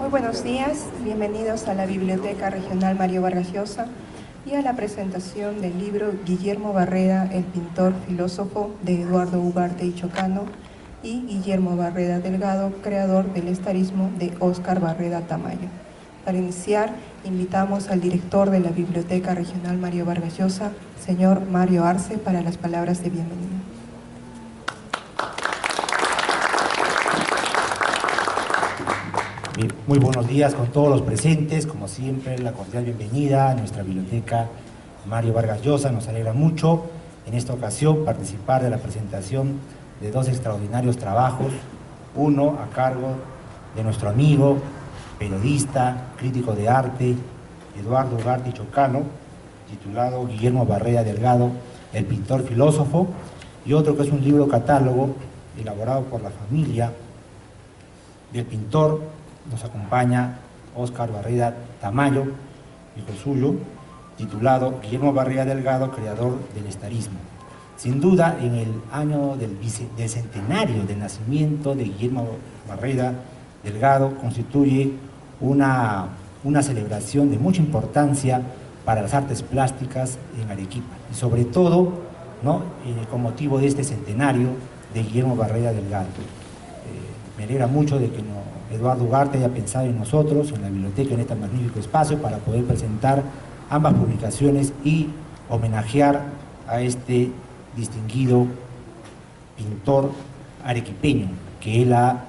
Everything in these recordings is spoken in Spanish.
Muy buenos días, bienvenidos a la Biblioteca Regional Mario Vargas Llosa y a la presentación del libro Guillermo Barreda, el pintor filósofo, de Eduardo Ugarte y Chocano, y Guillermo Barreda Delgado, creador del estarismo, de Óscar Barreda Tamayo. Para iniciar, invitamos al director de la Biblioteca Regional Mario Vargas Llosa, señor Mario Arce, para las palabras de bienvenida. Muy buenos días con todos los presentes, como siempre la cordial bienvenida a nuestra biblioteca Mario Vargas Llosa. Nos alegra mucho en esta ocasión participar de la presentación de dos extraordinarios trabajos, uno a cargo de nuestro amigo, periodista, crítico de arte, Eduardo Ugarte y Chocano, titulado Guillermo Barreda Delgado, el pintor filósofo, y otro que es un libro catálogo elaborado por la familia del pintor. Nos acompaña Óscar Barreda Tamayo, hijo suyo, titulado Guillermo Barreda Delgado, creador del estarismo. Sin duda, en el año del centenario del nacimiento de Guillermo Barreda Delgado, constituye una celebración de mucha importancia para las artes plásticas en Arequipa, y sobre todo, ¿no?, con motivo de este centenario de Guillermo Barreda Delgado. Me alegra mucho de que Eduardo Ugarte haya pensado en nosotros, en la biblioteca, en este magnífico espacio, para poder presentar ambas publicaciones y homenajear a este distinguido pintor arequipeño que él ha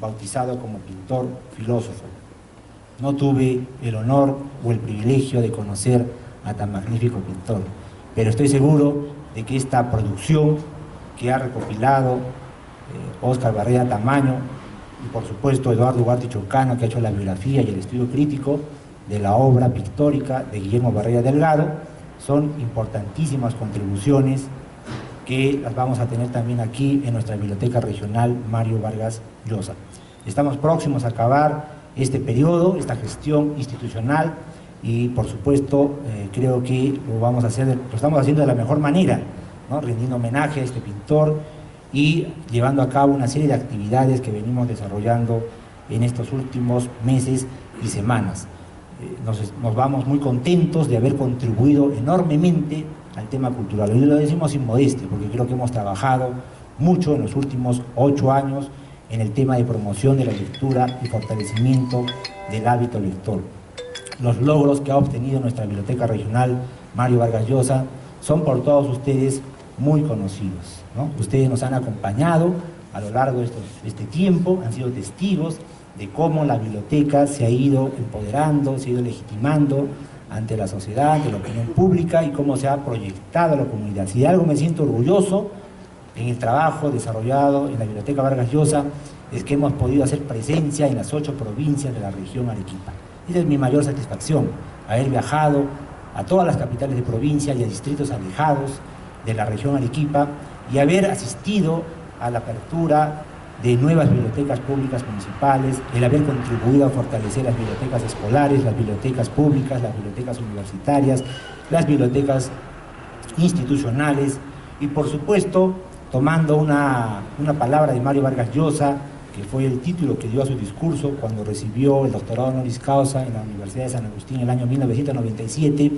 bautizado como pintor filósofo. No tuve el honor o el privilegio de conocer a tan magnífico pintor, pero estoy seguro de que esta producción que ha recopilado Óscar Barreda Tamayo y por supuesto Eduardo Ugarte y Chocano, que ha hecho la biografía y el estudio crítico de la obra pictórica de Guillermo Barreda Delgado, son importantísimas contribuciones que las vamos a tener también aquí en nuestra Biblioteca Regional Mario Vargas Llosa. Estamos próximos a acabar este periodo, esta gestión institucional, y por supuesto creo que lo estamos haciendo de la mejor manera, ¿no?, rindiendo homenaje a este pintor y llevando a cabo una serie de actividades que venimos desarrollando en estos últimos meses y semanas. Nos vamos muy contentos de haber contribuido enormemente al tema cultural. Y lo decimos sin modestia, porque creo que hemos trabajado mucho en los últimos 8 años en el tema de promoción de la lectura y fortalecimiento del hábito lector. Los logros que ha obtenido nuestra Biblioteca Regional Mario Vargas Llosa son por todos ustedes muy conocidos, ¿no? Ustedes nos han acompañado a lo largo de este tiempo, han sido testigos de cómo la biblioteca se ha ido empoderando, se ha ido legitimando ante la sociedad, ante la opinión pública, y cómo se ha proyectado a la comunidad. Si de algo me siento orgulloso en el trabajo desarrollado en la Biblioteca Vargas Llosa, es que hemos podido hacer presencia en las 8 provincias de la región Arequipa. Esa es mi mayor satisfacción, haber viajado a todas las capitales de provincia y a distritos alejados de la región Arequipa, y haber asistido a la apertura de nuevas bibliotecas públicas municipales, el haber contribuido a fortalecer las bibliotecas escolares, las bibliotecas públicas, las bibliotecas universitarias, las bibliotecas institucionales, y por supuesto, tomando una palabra de Mario Vargas Llosa, que fue el título que dio a su discurso cuando recibió el doctorado honoris causa en la Universidad de San Agustín en el año 1997,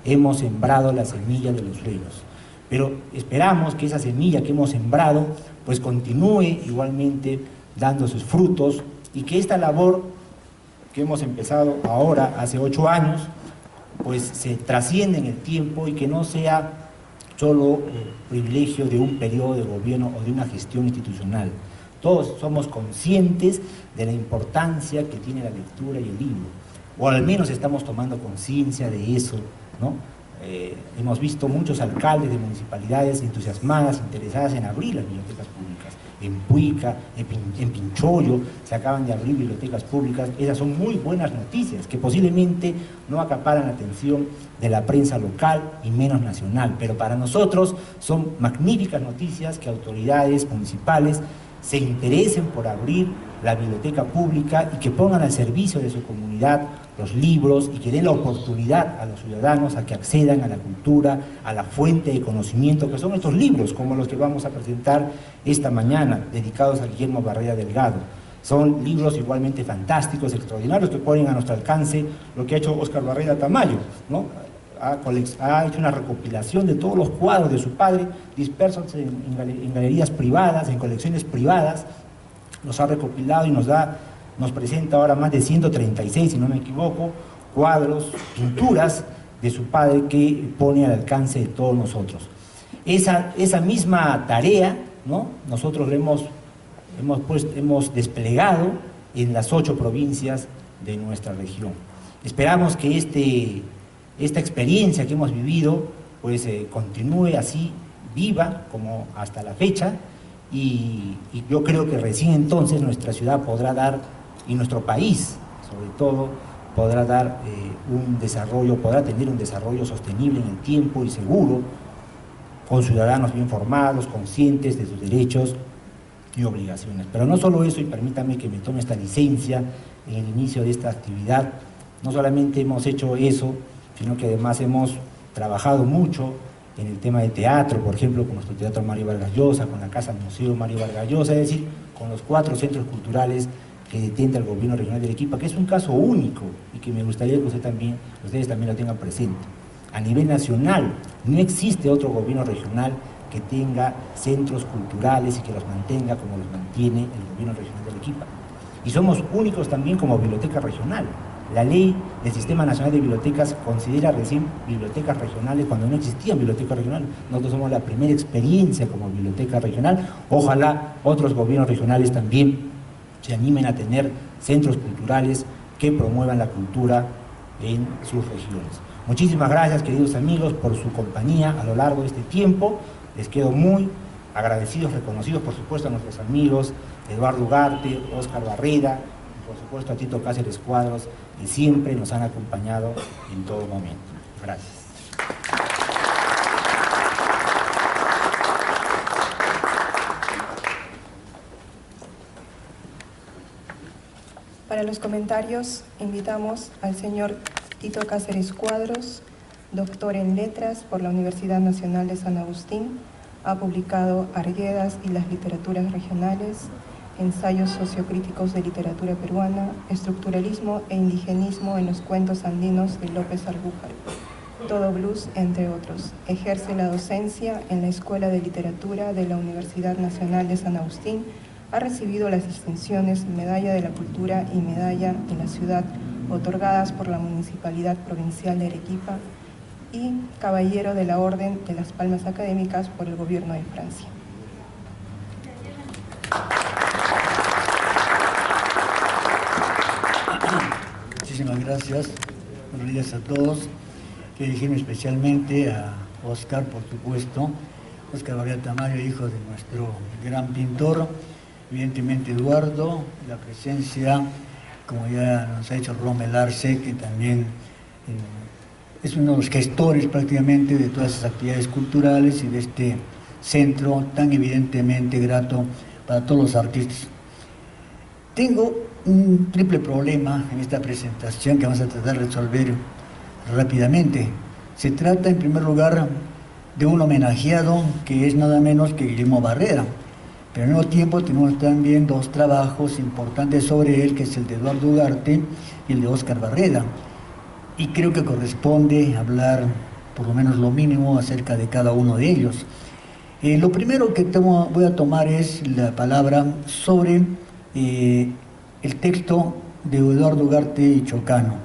hemos sembrado la semilla de los sueños. Pero esperamos que esa semilla que hemos sembrado pues continúe igualmente dando sus frutos, y que esta labor que hemos empezado ahora, hace 8 años, pues se trascienda en el tiempo y que no sea solo privilegio de un periodo de gobierno o de una gestión institucional. Todos somos conscientes de la importancia que tiene la lectura y el libro, o al menos estamos tomando conciencia de eso, ¿no? Hemos visto muchos alcaldes de municipalidades entusiasmadas, interesadas en abrir las bibliotecas públicas. En Puica, en Pinchoyo, se acaban de abrir bibliotecas públicas. Esas son muy buenas noticias, que posiblemente no acaparan la atención de la prensa local y menos nacional, pero para nosotros son magníficas noticias que autoridades municipales se interesen por abrir la biblioteca pública y que pongan al servicio de su comunidad los libros, y que den la oportunidad a los ciudadanos a que accedan a la cultura, a la fuente de conocimiento que son estos libros, como los que vamos a presentar esta mañana, dedicados a Guillermo Barreda Delgado. Son libros igualmente fantásticos, extraordinarios, que ponen a nuestro alcance lo que ha hecho Óscar Barreda Tamayo, ¿no? Ha hecho una recopilación de todos los cuadros de su padre, dispersos en galerías privadas, en colecciones privadas, los ha recopilado y nos presenta ahora más de 136, si no me equivoco, cuadros, pinturas de su padre que pone al alcance de todos nosotros. Esa misma tarea, ¿no? Nosotros la hemos desplegado en las 8 provincias de nuestra región. Esperamos que esta experiencia que hemos vivido pues continúe así, viva como hasta la fecha, y yo creo que recién entonces nuestra ciudad podrá dar, y nuestro país sobre todo, podrá dar un desarrollo, podrá tener un desarrollo sostenible en el tiempo y seguro, con ciudadanos bien formados, conscientes de sus derechos y obligaciones. Pero no solo eso, y permítame que me tome esta licencia en el inicio de esta actividad, no solamente hemos hecho eso, sino que además hemos trabajado mucho en el tema de teatro, por ejemplo, con nuestro Teatro Mario Vargas Llosa, con la Casa Museo Mario Vargas Llosa, es decir, con los 4 centros culturales que detenta el gobierno regional de Arequipa, que es un caso único y que me gustaría que ustedes también lo tengan presente. A nivel nacional, no existe otro gobierno regional que tenga centros culturales y que los mantenga como los mantiene el gobierno regional de Arequipa. Y somos únicos también como biblioteca regional. La ley del Sistema Nacional de Bibliotecas considera recién bibliotecas regionales cuando no existían bibliotecas regionales. Nosotros somos la primera experiencia como biblioteca regional. Ojalá otros gobiernos regionales también se animen a tener centros culturales que promuevan la cultura en sus regiones. Muchísimas gracias, queridos amigos, por su compañía a lo largo de este tiempo. Les quedo muy agradecidos, reconocidos, por supuesto, a nuestros amigos Eduardo Ugarte, Óscar Barreda, y por supuesto a Tito Cáceres Cuadros, que siempre nos han acompañado en todo momento. Gracias. Para los comentarios, invitamos al señor Tito Cáceres Cuadros, doctor en Letras por la Universidad Nacional de San Agustín. Ha publicado Arguedas y las literaturas regionales, ensayos sociocríticos de literatura peruana, estructuralismo e indigenismo en los cuentos andinos de López Arbújar, Todo Blues, entre otros. Ejerce la docencia en la Escuela de Literatura de la Universidad Nacional de San Agustín. Ha recibido las distinciones Medalla de la Cultura y Medalla de la Ciudad, otorgadas por la Municipalidad Provincial de Arequipa, y Caballero de la Orden de las Palmas Académicas por el Gobierno de Francia. Muchísimas gracias. Buenos días a todos. Quiero dirigirme especialmente a Óscar, por supuesto. Óscar Barreda Tamayo, hijo de nuestro gran pintor. Evidentemente Eduardo, la presencia, como ya nos ha dicho Rommel Arce, que también es uno de los gestores prácticamente de todas esas actividades culturales y de este centro tan evidentemente grato para todos los artistas. Tengo un triple problema en esta presentación que vamos a tratar de resolver rápidamente. Se trata en primer lugar de un homenajeado que es nada menos que Guillermo Barreda, pero al mismo tiempo tenemos también 2 trabajos importantes sobre él, que es el de Eduardo Ugarte y el de Óscar Barreda, y creo que corresponde hablar por lo menos lo mínimo acerca de cada uno de ellos. Lo primero que voy a tomar es la palabra sobre el texto de Eduardo Ugarte y Chocano.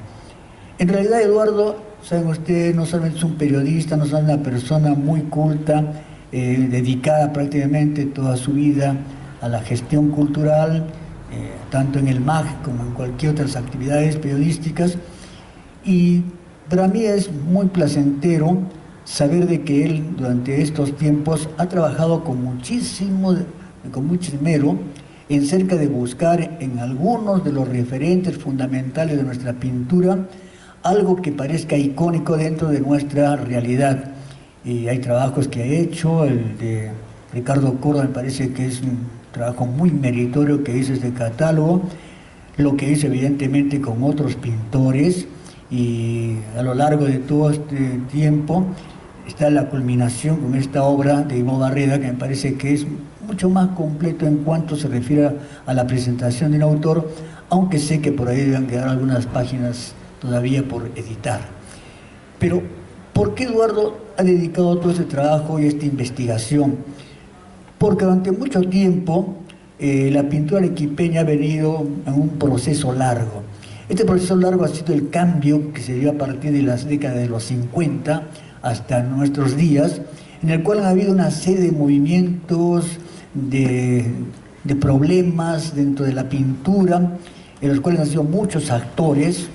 En realidad Eduardo, saben ustedes, no solamente es un periodista, no solamente una persona muy culta, dedicada prácticamente toda su vida a la gestión cultural, tanto en el MAG como en cualquier otras actividades periodísticas, y para mí es muy placentero saber de que él durante estos tiempos ha trabajado con mucho esmero en cerca de buscar en algunos de los referentes fundamentales de nuestra pintura algo que parezca icónico dentro de nuestra realidad. Y hay trabajos que ha hecho, el de Ricardo Córdoba me parece que es un trabajo muy meritorio que hizo este catálogo, lo que hizo evidentemente con otros pintores, y a lo largo de todo este tiempo está la culminación con esta obra de Guillermo Barreda, que me parece que es mucho más completo en cuanto se refiere a la presentación de un autor, aunque sé que por ahí deben quedar algunas páginas todavía por editar. Pero, ¿por qué Eduardo ha dedicado todo este trabajo y esta investigación? Porque durante mucho tiempo la pintura arequipeña ha venido en un proceso largo. Este proceso largo ha sido el cambio que se dio a partir de las décadas de los 50 hasta nuestros días, en el cual han habido una serie de movimientos, de problemas dentro de la pintura, en los cuales han sido muchos actores,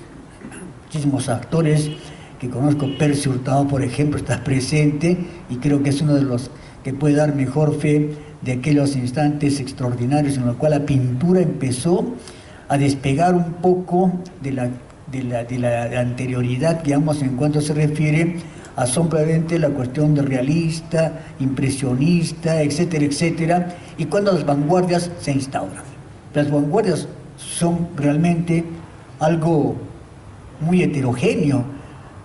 muchísimos actores que conozco. Percy Hurtado, por ejemplo, está presente y creo que es uno de los que puede dar mejor fe de aquellos instantes extraordinarios en los cuales la pintura empezó a despegar un poco de la anterioridad, digamos, en cuanto se refiere a simplemente la cuestión de realista, impresionista, etcétera, etcétera, y cuando las vanguardias se instauran. Las vanguardias son realmente algo muy heterogéneo.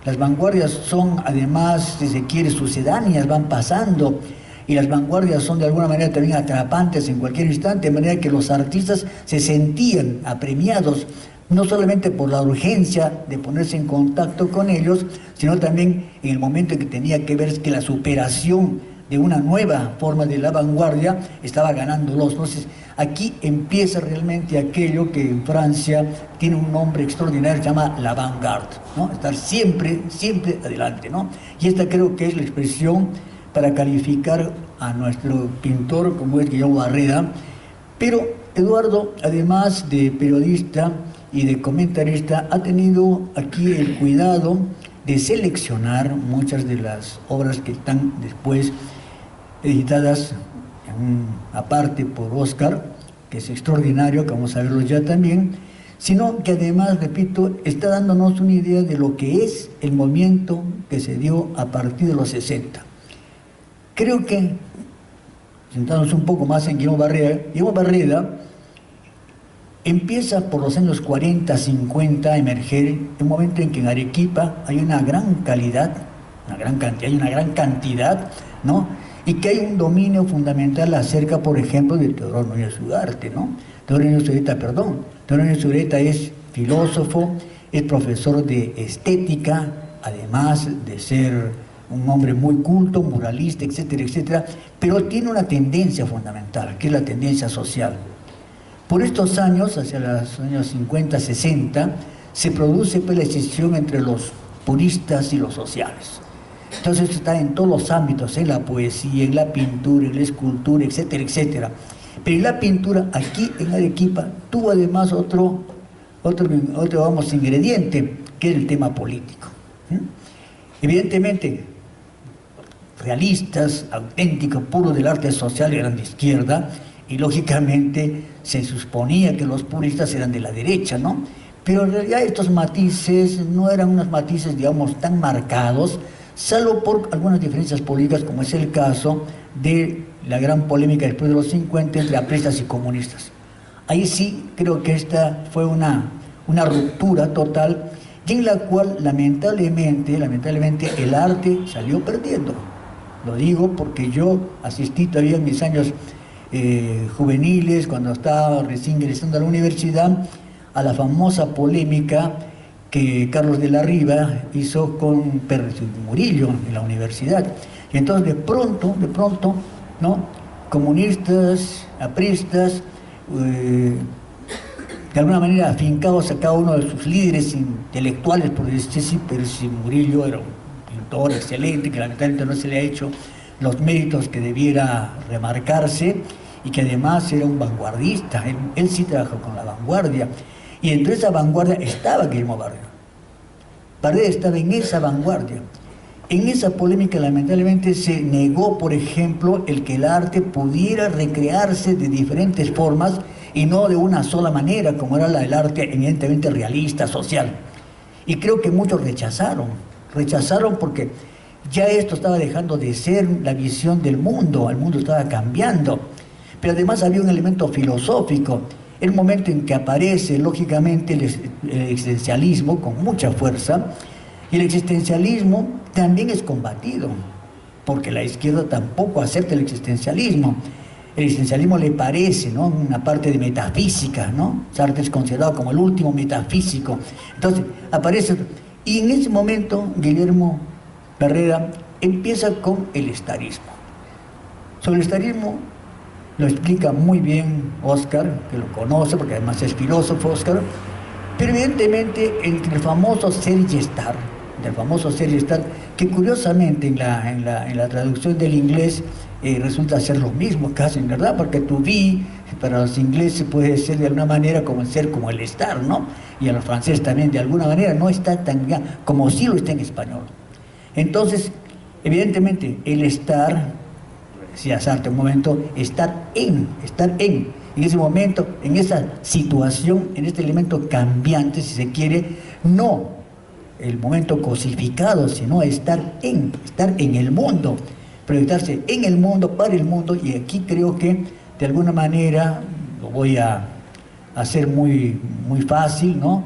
Las vanguardias son, además, si se quiere, sucedáneas, van pasando, y las vanguardias son de alguna manera también atrapantes en cualquier instante, de manera que los artistas se sentían apremiados, no solamente por la urgencia de ponerse en contacto con ellos, sino también en el momento en que tenía que ver que la superación de una nueva forma de la vanguardia estaba ganándolos. Entonces, aquí empieza realmente aquello que en Francia tiene un nombre extraordinario, se llama la vanguardia, ¿no? Estar siempre, siempre adelante, ¿no? Y esta creo que es la expresión para calificar a nuestro pintor como es Guillermo Barreda. Pero Eduardo, además de periodista y de comentarista, ha tenido aquí el cuidado de seleccionar muchas de las obras que están después editadas aparte por Oscar, que es extraordinario, que vamos a verlo ya también, sino que además, repito, está dándonos una idea de lo que es el movimiento que se dio a partir de los 60. Creo que, sentándonos un poco más en Guillermo Barreda empieza por los años 40, 50 a emerger un momento en que en Arequipa hay una gran calidad, hay una gran cantidad, ¿no? Y que hay un dominio fundamental acerca, por ejemplo, de Teodoro Núñez Ugarte, ¿no? Teodoro Núñez Ureta es filósofo, es profesor de estética, además de ser un hombre muy culto, moralista, etcétera, etcétera, pero tiene una tendencia fundamental, que es la tendencia social. Por estos años, hacia los años 50, 60, se produce pues la escisión entre los puristas y los sociales. Entonces está en todos los ámbitos, en la poesía, en la pintura, en la escultura, etcétera, etcétera. Pero en la pintura, aquí en Arequipa, tuvo además otro ingrediente, que es el tema político. Evidentemente, realistas, auténticos, puros del arte social, eran de izquierda, y lógicamente se suponía que los puristas eran de la derecha, ¿no? Pero en realidad estos matices no eran unos matices, digamos, tan marcados, salvo por algunas diferencias políticas, como es el caso de la gran polémica después de los 50 entre apristas y comunistas. Ahí sí creo que esta fue una ruptura total, y en la cual lamentablemente el arte salió perdiendo. Lo digo porque yo asistí todavía en mis años juveniles, cuando estaba recién ingresando a la universidad, a la famosa polémica que Carlos de la Riva hizo con Pérez Murillo en la universidad. Y entonces de pronto, ¿no? Comunistas, apristas, de alguna manera afincados a cada uno de sus líderes intelectuales, por decir así. Pérez Murillo era un pintor excelente, que lamentablemente no se le ha hecho los méritos que debiera remarcarse, y que además era un vanguardista. Él sí trabajó con la vanguardia, y entre esa vanguardia estaba Guillermo Barreda. Barreda estaba en esa vanguardia. En esa polémica lamentablemente se negó, por ejemplo, el que el arte pudiera recrearse de diferentes formas y no de una sola manera, como era la del arte evidentemente realista, social. Y creo que muchos rechazaron porque ya esto estaba dejando de ser la visión del mundo, el mundo estaba cambiando. Pero además había un elemento filosófico, el momento en que aparece lógicamente el existencialismo con mucha fuerza, y el existencialismo también es combatido, porque la izquierda tampoco acepta el existencialismo. el existencialismo le parece, ¿no?, una parte de metafísica, ¿no? Sartre es considerado como el último metafísico. Entonces, aparece, y en ese momento Guillermo Barreda empieza con el estarismo. Sobre el estarismo lo explica muy bien Oscar, que lo conoce, porque además es filósofo Oscar, pero evidentemente el famoso ser y estar, que curiosamente en la traducción del inglés resulta ser lo mismo casi, ¿verdad? Porque to be, para los ingleses puede ser de alguna manera como el ser, como el estar, ¿no? Y a los franceses también de alguna manera no está tan bien, como sí lo está en español. Entonces, evidentemente, el estar, decía Sartre un momento, estar en ese momento, en esa situación, en este elemento cambiante, si se quiere, no el momento cosificado, sino estar en el mundo, proyectarse en el mundo, para el mundo, y aquí creo que de alguna manera, lo voy a hacer muy fácil, ¿no?,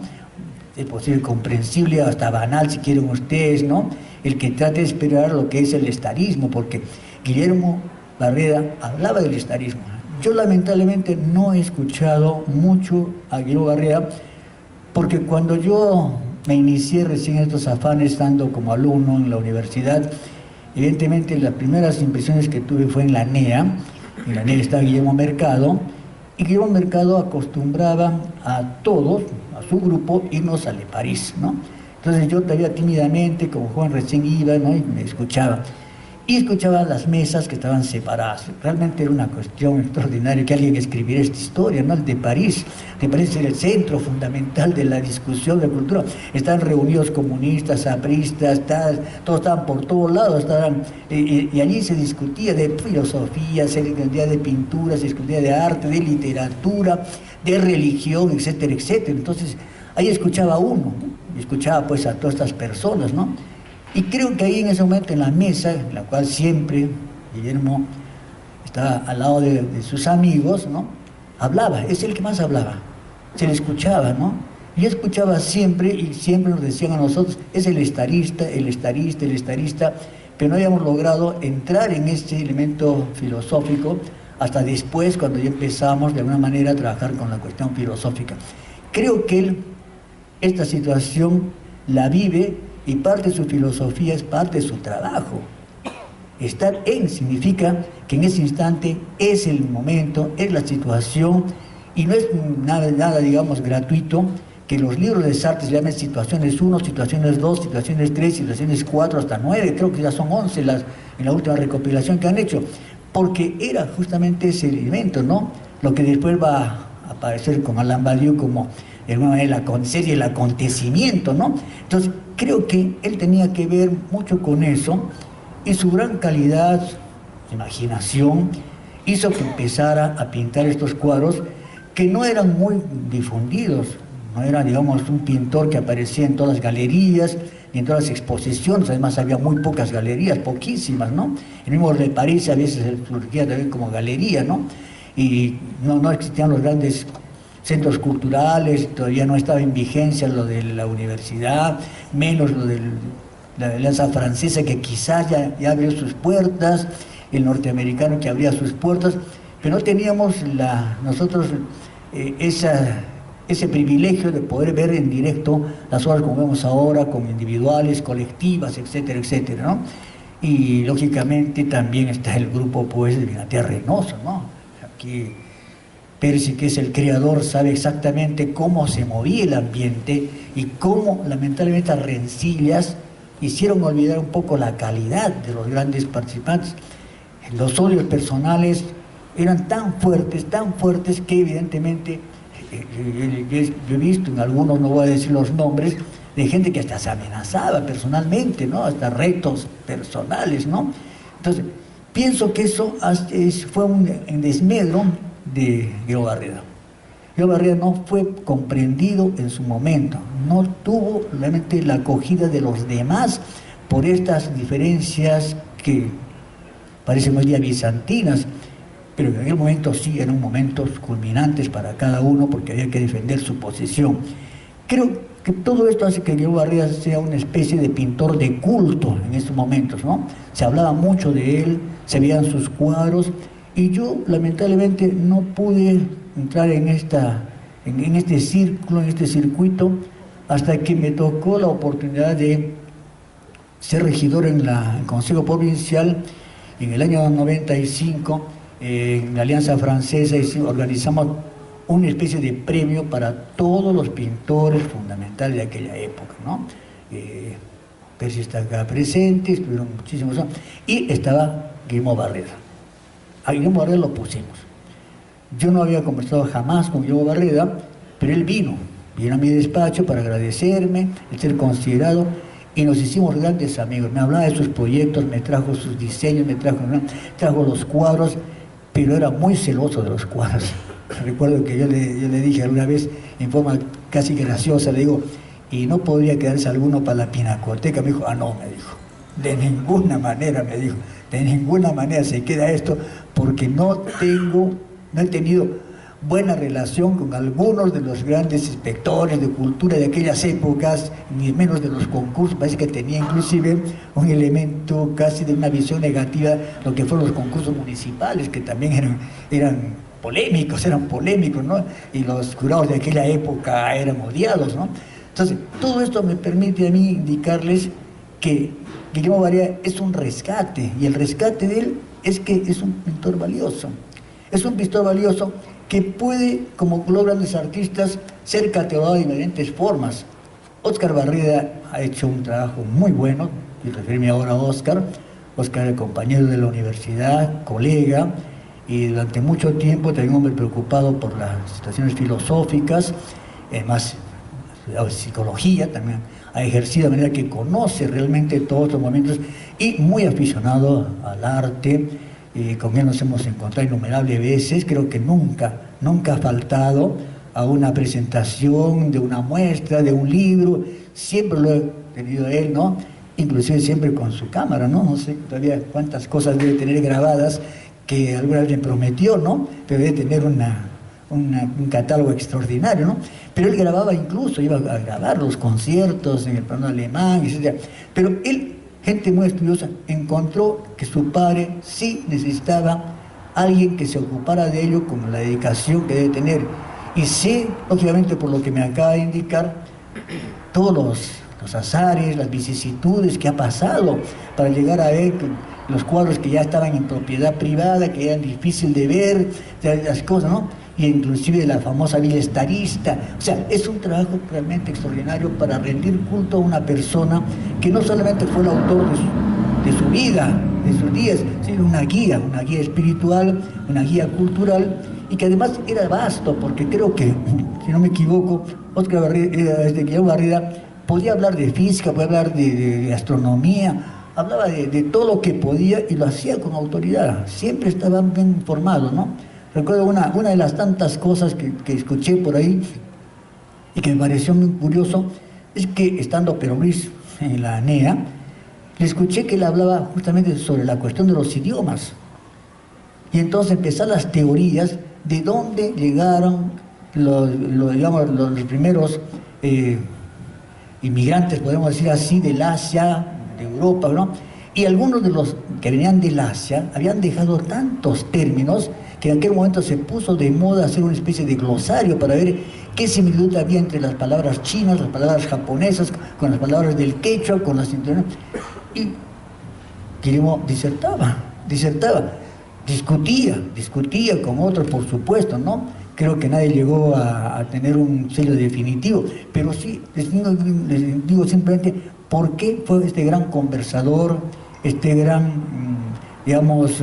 es posible, comprensible, hasta banal si quieren ustedes, ¿no?, el que trate de esperar lo que es el estarismo, porque Guillermo Barreda hablaba del estarismo. Yo lamentablemente no he escuchado mucho a Guillermo Barreda, porque cuando yo me inicié recién en estos afanes, estando como alumno en la universidad, evidentemente las primeras impresiones que tuve fue en la NEA. En la NEA estaba Guillermo Mercado, y Guillermo Mercado acostumbraba a todos, a su grupo, irnos a Le París, ¿no? Entonces yo todavía tímidamente, como joven recién iba, ¿no?, y me escuchaba. Y escuchaba las mesas que estaban separadas. Realmente era una cuestión extraordinaria que alguien escribiera esta historia, ¿no? El de París. De París era el centro fundamental de la discusión de cultura. Estaban reunidos comunistas, apristas, todos estaban por todos lados, y allí se discutía de filosofía, se discutía de pintura, se discutía de arte, de literatura, de religión, etcétera, etcétera. Entonces, ahí escuchaba uno, ¿no? Escuchaba pues a todas estas personas, ¿no? Y creo que ahí en ese momento, en la mesa, en la cual siempre Guillermo estaba al lado de sus amigos, ¿no?, hablaba, es el que más hablaba, se le escuchaba, ¿no? Y escuchaba siempre, y siempre nos decían a nosotros, es el estarista, pero no habíamos logrado entrar en ese elemento filosófico hasta después, cuando ya empezamos de alguna manera a trabajar con la cuestión filosófica. Creo que él esta situación la vive, y parte de su filosofía es parte de su trabajo. Estar en significa que en ese instante es el momento, es la situación, y no es nada digamos, gratuito, que los libros de Sartre se llamen situaciones 1, situaciones 2, situaciones 3, situaciones 4, hasta 9, creo que ya son 11 en la última recopilación que han hecho, porque era justamente ese elemento, ¿no?, lo que después va a aparecer con Alain Badiou como de alguna manera el acontecimiento, ¿no? Entonces, creo que él tenía que ver mucho con eso, y su gran calidad de imaginación hizo que empezara a pintar estos cuadros que no eran muy difundidos, no era, digamos, un pintor que aparecía en todas las galerías, ni en todas las exposiciones, además había muy pocas galerías, poquísimas, ¿no? El mismo de París a veces surgía también como galería, ¿no? Y no existían los grandes centros culturales, todavía no estaba en vigencia lo de la universidad, menos lo de la Alianza Francesa, que quizás ya abrió sus puertas, el norteamericano que abría sus puertas, pero no teníamos nosotros ese privilegio de poder ver en directo las obras como vemos ahora, como individuales, colectivas, etcétera, etcétera, ¿no? Y lógicamente también está el grupo pues de Benatia Reynoso, ¿no? Aquí Percy, que es el creador, sabe exactamente cómo se movía el ambiente y cómo lamentablemente las rencillas hicieron olvidar un poco la calidad de los grandes participantes. Los odios personales eran tan fuertes que evidentemente yo he visto en algunos, no voy a decir los nombres, de gente que hasta se amenazaba personalmente, ¿no?, hasta retos personales, ¿no? Entonces, pienso que eso fue un desmedro de Guillermo Barreda. Guillermo Barreda no fue comprendido en su momento, no tuvo realmente la acogida de los demás por estas diferencias que parecen muy día bizantinas, pero en aquel momento sí eran momentos culminantes para cada uno porque había que defender su posición. Creo que todo esto hace que Guillermo Barreda sea una especie de pintor de culto en estos momentos, ¿no? Se hablaba mucho de él, se veían sus cuadros, Y yo lamentablemente no pude entrar en este círculo, en este circuito, hasta que me tocó la oportunidad de ser regidor en el Consejo Provincial en el año 95, en la Alianza Francesa, y organizamos una especie de premio para todos los pintores fundamentales de aquella época, ¿no? Percy está acá presente, estuvieron muchísimos, y estaba Guillermo Barreda. A Guillermo Barreda lo pusimos. Yo no había conversado jamás con Guillermo Barreda, pero él vino a mi despacho para agradecerme, el ser considerado, y nos hicimos grandes amigos. Me hablaba de sus proyectos, me trajo sus diseños, me trajo los cuadros, pero era muy celoso de los cuadros. Recuerdo que yo le dije alguna vez, en forma casi graciosa, le digo, ¿y no podría quedarse alguno para la pinacoteca? Me dijo, no, me dijo, de ninguna manera, me dijo, de ninguna manera se queda esto, porque no he tenido buena relación con algunos de los grandes inspectores de cultura de aquellas épocas, ni menos de los concursos. Parece que tenía inclusive un elemento casi de una visión negativa, lo que fueron los concursos municipales, que también eran polémicos, ¿no? Y los jurados de aquella época eran odiados, ¿no? Entonces, todo esto me permite a mí indicarles que Guillermo Barreda es un rescate, y el rescate de él es que es un pintor valioso. Es un pintor valioso que puede, como los grandes artistas, ser catalogado de diferentes formas. Óscar Barreda ha hecho un trabajo muy bueno, y referirme ahora a Óscar. Óscar es compañero de la universidad, colega, y durante mucho tiempo también hombre preocupado por las situaciones filosóficas, además ha estudiado psicología, también ha ejercido de manera que conoce realmente todos estos momentos, y muy aficionado al arte. Con él nos hemos encontrado innumerables veces, creo que nunca ha faltado a una presentación de una muestra, de un libro, siempre lo he tenido él, ¿no? Inclusive siempre con su cámara, ¿no? No sé todavía cuántas cosas debe tener grabadas que alguna vez me prometió, ¿no? Pero debe tener un catálogo extraordinario, ¿no? Pero él grababa, incluso iba a grabar los conciertos en el plano alemán, etc. Pero él, gente muy estudiosa, encontró que su padre sí necesitaba alguien que se ocupara de ello con la dedicación que debe tener. Y sé, lógicamente, por lo que me acaba de indicar, todos los azares, las vicisitudes que ha pasado para llegar a ver los cuadros que ya estaban en propiedad privada, que eran difíciles de ver, las cosas, ¿no? Y inclusive la famosa Villa Estarista. O sea, es un trabajo realmente extraordinario para rendir culto a una persona que no solamente fue el autor de su vida, de sus días, sino una guía espiritual, una guía cultural, y que además era vasto, porque creo que, si no me equivoco, Óscar Barreda, Guillermo Barreda, podía hablar de física, podía hablar de astronomía, hablaba de todo lo que podía, y lo hacía con autoridad, siempre estaba bien informado, ¿no? Recuerdo una de las tantas cosas que escuché por ahí y que me pareció muy curioso, es que estando Pedro Luis en la ANEA, le escuché que él hablaba justamente sobre la cuestión de los idiomas. Y entonces empezaron las teorías de dónde llegaron los primeros inmigrantes, podemos decir así, del Asia, de Europa, ¿no? Y algunos de los que venían del Asia habían dejado tantos términos que en aquel momento se puso de moda hacer una especie de glosario para ver qué similitud había entre las palabras chinas, las palabras japonesas, con las palabras del quechua, con las... Y Guillermo disertaba, discutía con otros, por supuesto, ¿no? Creo que nadie llegó a tener un sello definitivo, pero sí, les digo simplemente por qué fue este gran conversador, este gran, digamos,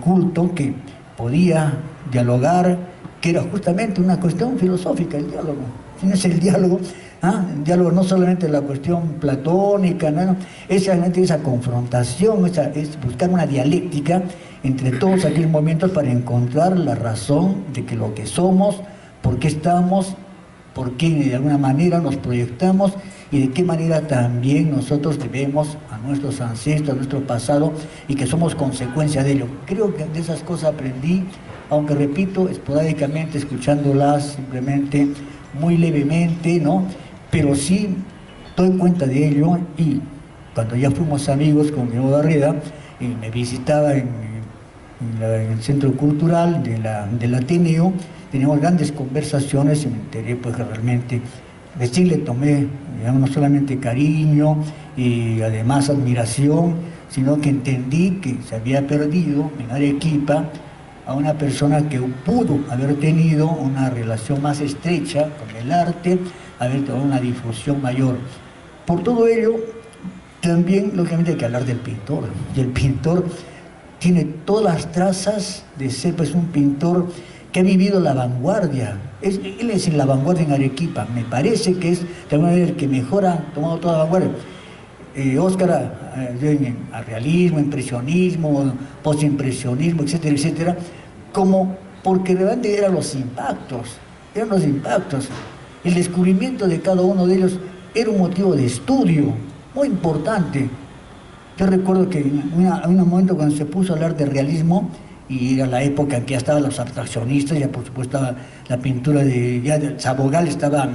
culto, que podía dialogar, que era justamente una cuestión filosófica, el diálogo. ¿Sí? Es el diálogo, el diálogo no solamente la cuestión platónica, ¿no? Es realmente esa confrontación, es buscar una dialéctica entre todos aquellos momentos para encontrar la razón de que lo que somos, por qué estamos, por qué de alguna manera nos proyectamos, y de qué manera también nosotros debemos a nuestros ancestros, a nuestro pasado, y que somos consecuencia de ello. Creo que de esas cosas aprendí, aunque repito, esporádicamente, escuchándolas simplemente, muy levemente, ¿no? Pero sí doy cuenta de ello, y cuando ya fuimos amigos con Guillermo Barreda, y me visitaba en en el Centro Cultural del Ateneo, teníamos grandes conversaciones y me enteré pues que realmente recién le tomé, digamos, no solamente cariño y además admiración, sino que entendí que se había perdido en Arequipa a una persona que pudo haber tenido una relación más estrecha con el arte, haber tenido una difusión mayor. Por todo ello, también lógicamente hay que hablar del pintor, y el pintor tiene todas las trazas de ser pues un pintor que ha vivido la vanguardia. Él es en la vanguardia en Arequipa, me parece que es de alguna manera el que mejor ha tomado toda la vanguardia. Óscar, en realismo, impresionismo, postimpresionismo, etcétera, etcétera, como porque realmente eran los impactos. El descubrimiento de cada uno de ellos era un motivo de estudio muy importante. Yo recuerdo que en un momento cuando se puso a hablar de realismo, y era la época en que ya estaban los abstraccionistas, ya por supuesto estaba la pintura de Sabogal estaba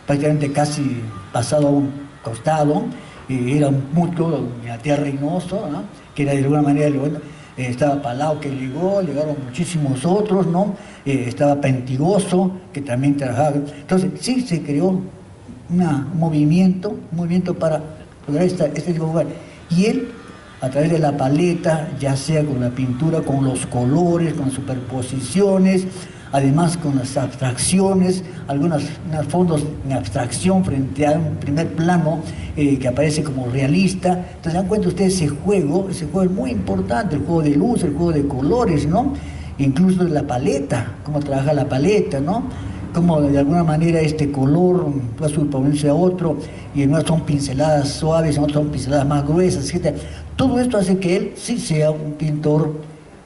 prácticamente casi pasado a un costado, era mucho Tía Reynoso, ¿no? Que era de alguna manera, estaba Palau que llegaron muchísimos otros, ¿no? Estaba Pentigoso, que también trabajaba. Entonces sí se creó un movimiento para lograr este tipo de lugar. Y él, a través de la paleta, ya sea con la pintura, con los colores, con superposiciones, además con las abstracciones, unos fondos en abstracción frente a un primer plano que aparece como realista. Entonces, se dan cuenta ustedes ese juego es muy importante, el juego de luz, el juego de colores, ¿no? Incluso de la paleta, cómo trabaja la paleta, ¿no? Cómo de alguna manera este color va a superponerse a otro, y en unas son pinceladas suaves, en otras son pinceladas más gruesas, etc. Todo esto hace que él sí sea un pintor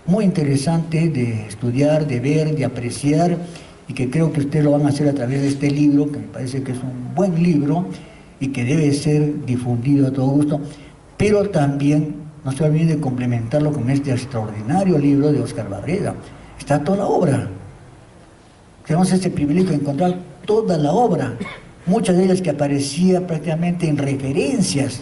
muy interesante de estudiar, de ver, de apreciar, y que creo que ustedes lo van a hacer a través de este libro, que me parece que es un buen libro y que debe ser difundido a todo gusto, pero también no se olviden de complementarlo con este extraordinario libro de Óscar Barreda. Está toda la obra. Tenemos este privilegio de encontrar toda la obra, muchas de ellas que aparecía prácticamente en referencias,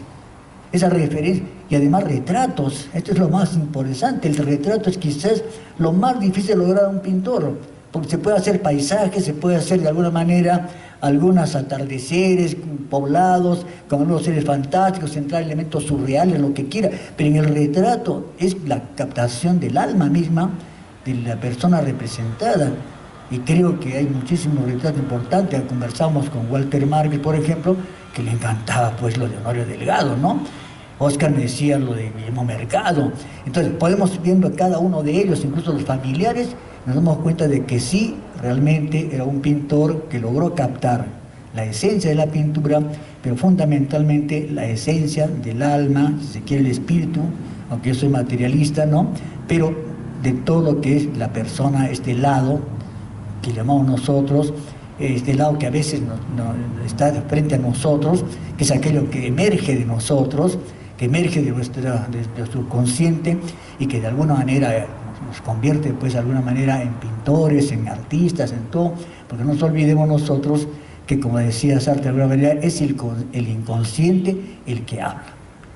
esas referencias, y además retratos. Esto es lo más interesante, el retrato es quizás lo más difícil de lograr a un pintor, porque se puede hacer paisajes, se puede hacer de alguna manera algunos atardeceres, poblados, con algunos seres fantásticos, entrar elementos surreales, lo que quiera, pero en el retrato es la captación del alma misma de la persona representada. Y creo que hay muchísimos retratos importantes. Conversamos con Walter Márquez, por ejemplo, que le encantaba pues lo de Honorio Delgado, ¿no? Óscar me decía lo de Guillermo Mercado. Entonces podemos viendo cada uno de ellos, incluso los familiares, nos damos cuenta de que sí, realmente era un pintor que logró captar la esencia de la pintura, pero fundamentalmente la esencia del alma, si se quiere el espíritu, aunque yo soy materialista, ¿no? Pero de todo lo que es la persona, este lado que llamamos nosotros, este lado que a veces está frente a nosotros, que es aquello que emerge de nosotros, que emerge de nuestro consciente y que de alguna manera nos convierte pues de alguna manera en pintores, en artistas, en todo, porque no nos olvidemos nosotros que, como decía Sartre de alguna manera, es el inconsciente el que habla,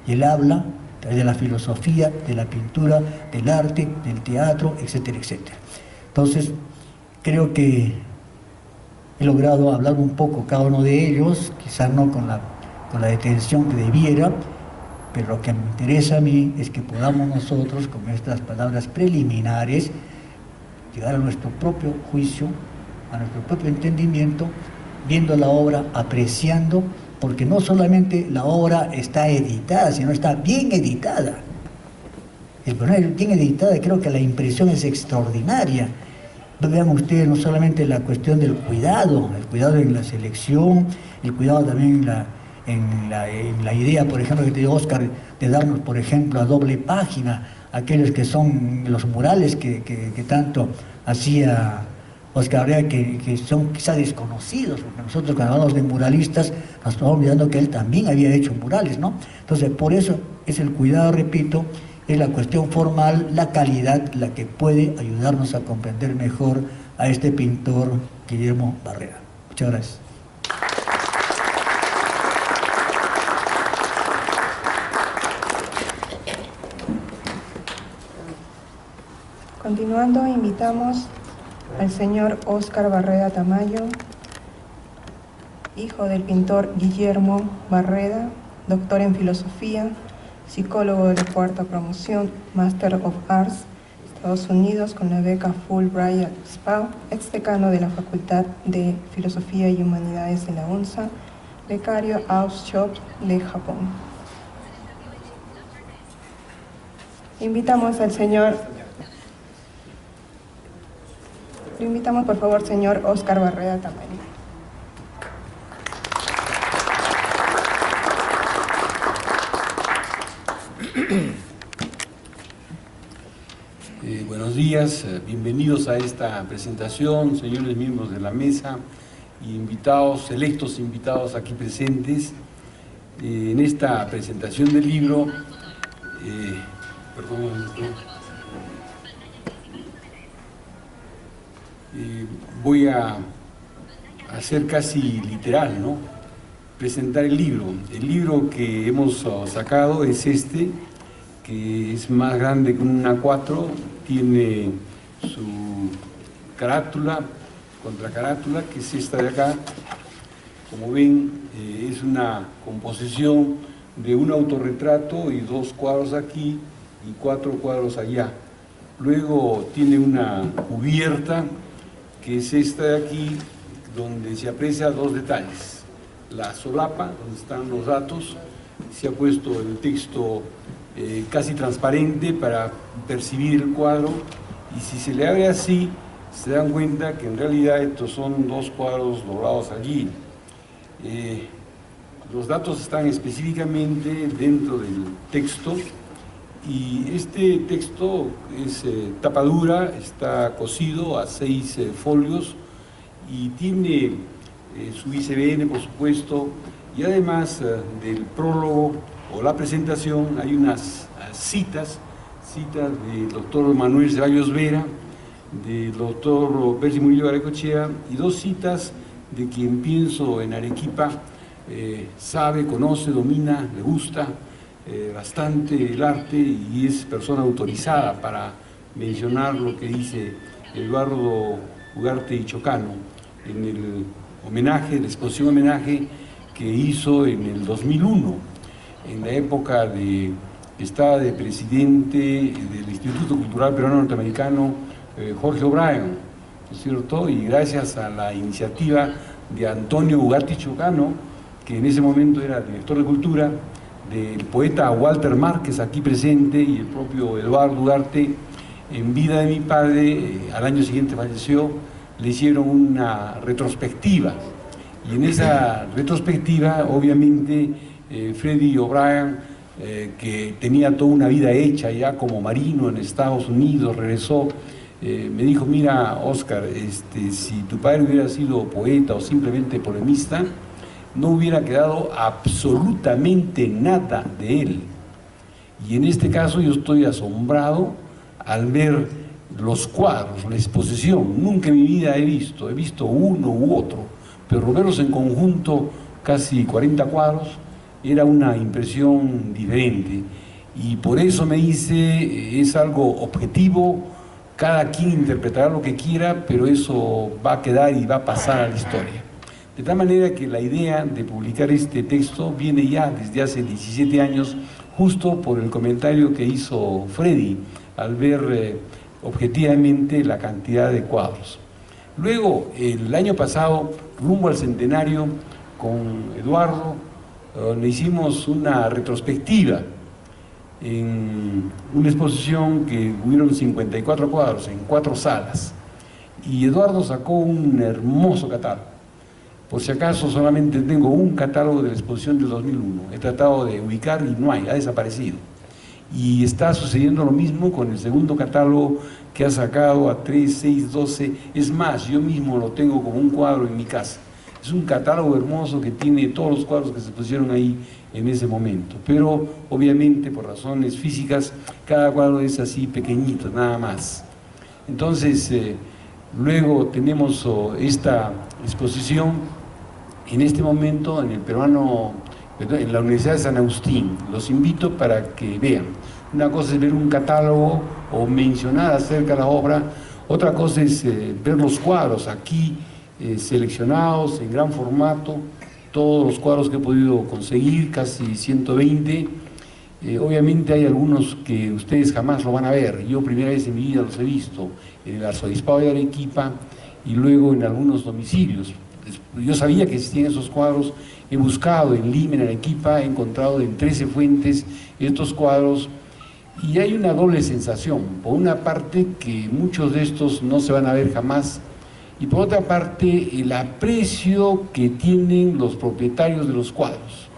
y él habla a través de la filosofía, de la pintura, del arte, del teatro, etcétera, etcétera. Entonces, creo que he logrado hablar un poco cada uno de ellos, quizás no con la detención que debiera, pero lo que me interesa a mí es que podamos nosotros, con estas palabras preliminares, llegar a nuestro propio juicio, a nuestro propio entendimiento, viendo la obra, apreciando, porque no solamente la obra está editada, sino está bien editada. El poner bien editada, creo que la impresión es extraordinaria. Vean ustedes no solamente la cuestión del cuidado, el cuidado en la selección, el cuidado también en la idea, por ejemplo, que te dio Óscar, de darnos, por ejemplo, a doble página, aquellos que son los murales que tanto hacía Óscar Barreda, que son quizá desconocidos, porque nosotros cuando hablamos de muralistas nos estamos olvidando que él también había hecho murales, ¿no? Entonces, por eso es el cuidado, repito, es la cuestión formal, la calidad, la que puede ayudarnos a comprender mejor a este pintor Guillermo Barreda. Muchas gracias. Continuando, invitamos al señor Óscar Barreda Tamayo, hijo del pintor Guillermo Barreda, doctor en filosofía, psicólogo de la cuarta promoción, Master of Arts, Estados Unidos, con la beca Fulbright SPA, ex decano de la Facultad de Filosofía y Humanidades de la UNSA, becario Ausshop de Japón. Lo invitamos por favor, señor Óscar Barreda Tamayo. Buenos días, bienvenidos a esta presentación, señores miembros de la mesa y invitados, selectos invitados aquí presentes. En esta presentación del libro, voy a hacer casi literal, ¿no? Presentar el libro. El libro que hemos sacado es este, que es más grande que un A4, tiene su carátula, contracarátula, que es esta de acá. Como ven, es una composición de un autorretrato y 2 cuadros aquí y 4 cuadros allá. Luego tiene una cubierta, que es esta de aquí, donde se aprecia 2 detalles. La solapa, donde están los datos, se ha puesto el texto casi transparente para percibir el cuadro, y si se le abre así, se dan cuenta que en realidad estos son 2 cuadros doblados allí. Los datos están específicamente dentro del texto, y este texto es tapa dura, está cosido a 6 folios y tiene su ISBN, por supuesto, y además del prólogo o la presentación hay unas citas del doctor Manuel Ceballos Vera, del doctor Percy Murillo Garacochea, y 2 citas de quien pienso en Arequipa sabe, conoce, domina, le gusta bastante el arte y es persona autorizada para mencionar lo que dice Eduardo Ugarte y Chocano en el homenaje, la exposición homenaje que hizo en el 2001, en la época que estaba de presidente del Instituto Cultural Peruano Norteamericano Jorge O'Brien, ¿no es cierto? Y gracias a la iniciativa de Antonio Ugarte y Chocano, que en ese momento era director de Cultura, del poeta Walter Márquez, aquí presente, y el propio Eduardo Ugarte, en vida de mi padre, al año siguiente falleció, le hicieron una retrospectiva. Y en esa retrospectiva, obviamente, Freddy O'Brien, que tenía toda una vida hecha ya como marino en Estados Unidos, regresó, me dijo: mira, Óscar, si tu padre hubiera sido poeta o simplemente polemista, no hubiera quedado absolutamente nada de él. Y en este caso yo estoy asombrado al ver los cuadros, la exposición. Nunca en mi vida he visto uno u otro, pero verlos en conjunto, casi 40 cuadros, era una impresión diferente. Y por eso me dice, es algo objetivo, cada quien interpretará lo que quiera, pero eso va a quedar y va a pasar a la historia. De tal manera que la idea de publicar este texto viene ya desde hace 17 años, justo por el comentario que hizo Freddy al ver objetivamente la cantidad de cuadros. Luego, el año pasado, rumbo al centenario, con Eduardo, le hicimos una retrospectiva en una exposición que hubieron 54 cuadros en 4 salas, y Eduardo sacó un hermoso catálogo. Por si acaso, solamente tengo un catálogo de la exposición del 2001. He tratado de ubicar y no hay, ha desaparecido. Y está sucediendo lo mismo con el segundo catálogo que ha sacado a 3, 6, 12. Es más, yo mismo lo tengo como un cuadro en mi casa. Es un catálogo hermoso que tiene todos los cuadros que se pusieron ahí en ese momento. Pero, obviamente, por razones físicas, cada cuadro es así pequeñito, nada más. Entonces, luego tenemos esta exposición en este momento en el peruano, en la Universidad de San Agustín. Los invito para que vean. Una cosa es ver un catálogo o mencionar acerca de la obra, otra cosa es ver los cuadros aquí seleccionados en gran formato, todos los cuadros que he podido conseguir, casi 120. Obviamente hay algunos que ustedes jamás lo van a ver, yo primera vez en mi vida los he visto, en el Arzobispado de Arequipa y luego en algunos domicilios. Yo sabía que existían esos cuadros, he buscado en Lima, en Arequipa, he encontrado en 13 fuentes estos cuadros y hay una doble sensación. Por una parte, que muchos de estos no se van a ver jamás, y por otra parte, el aprecio que tienen los propietarios de los cuadros.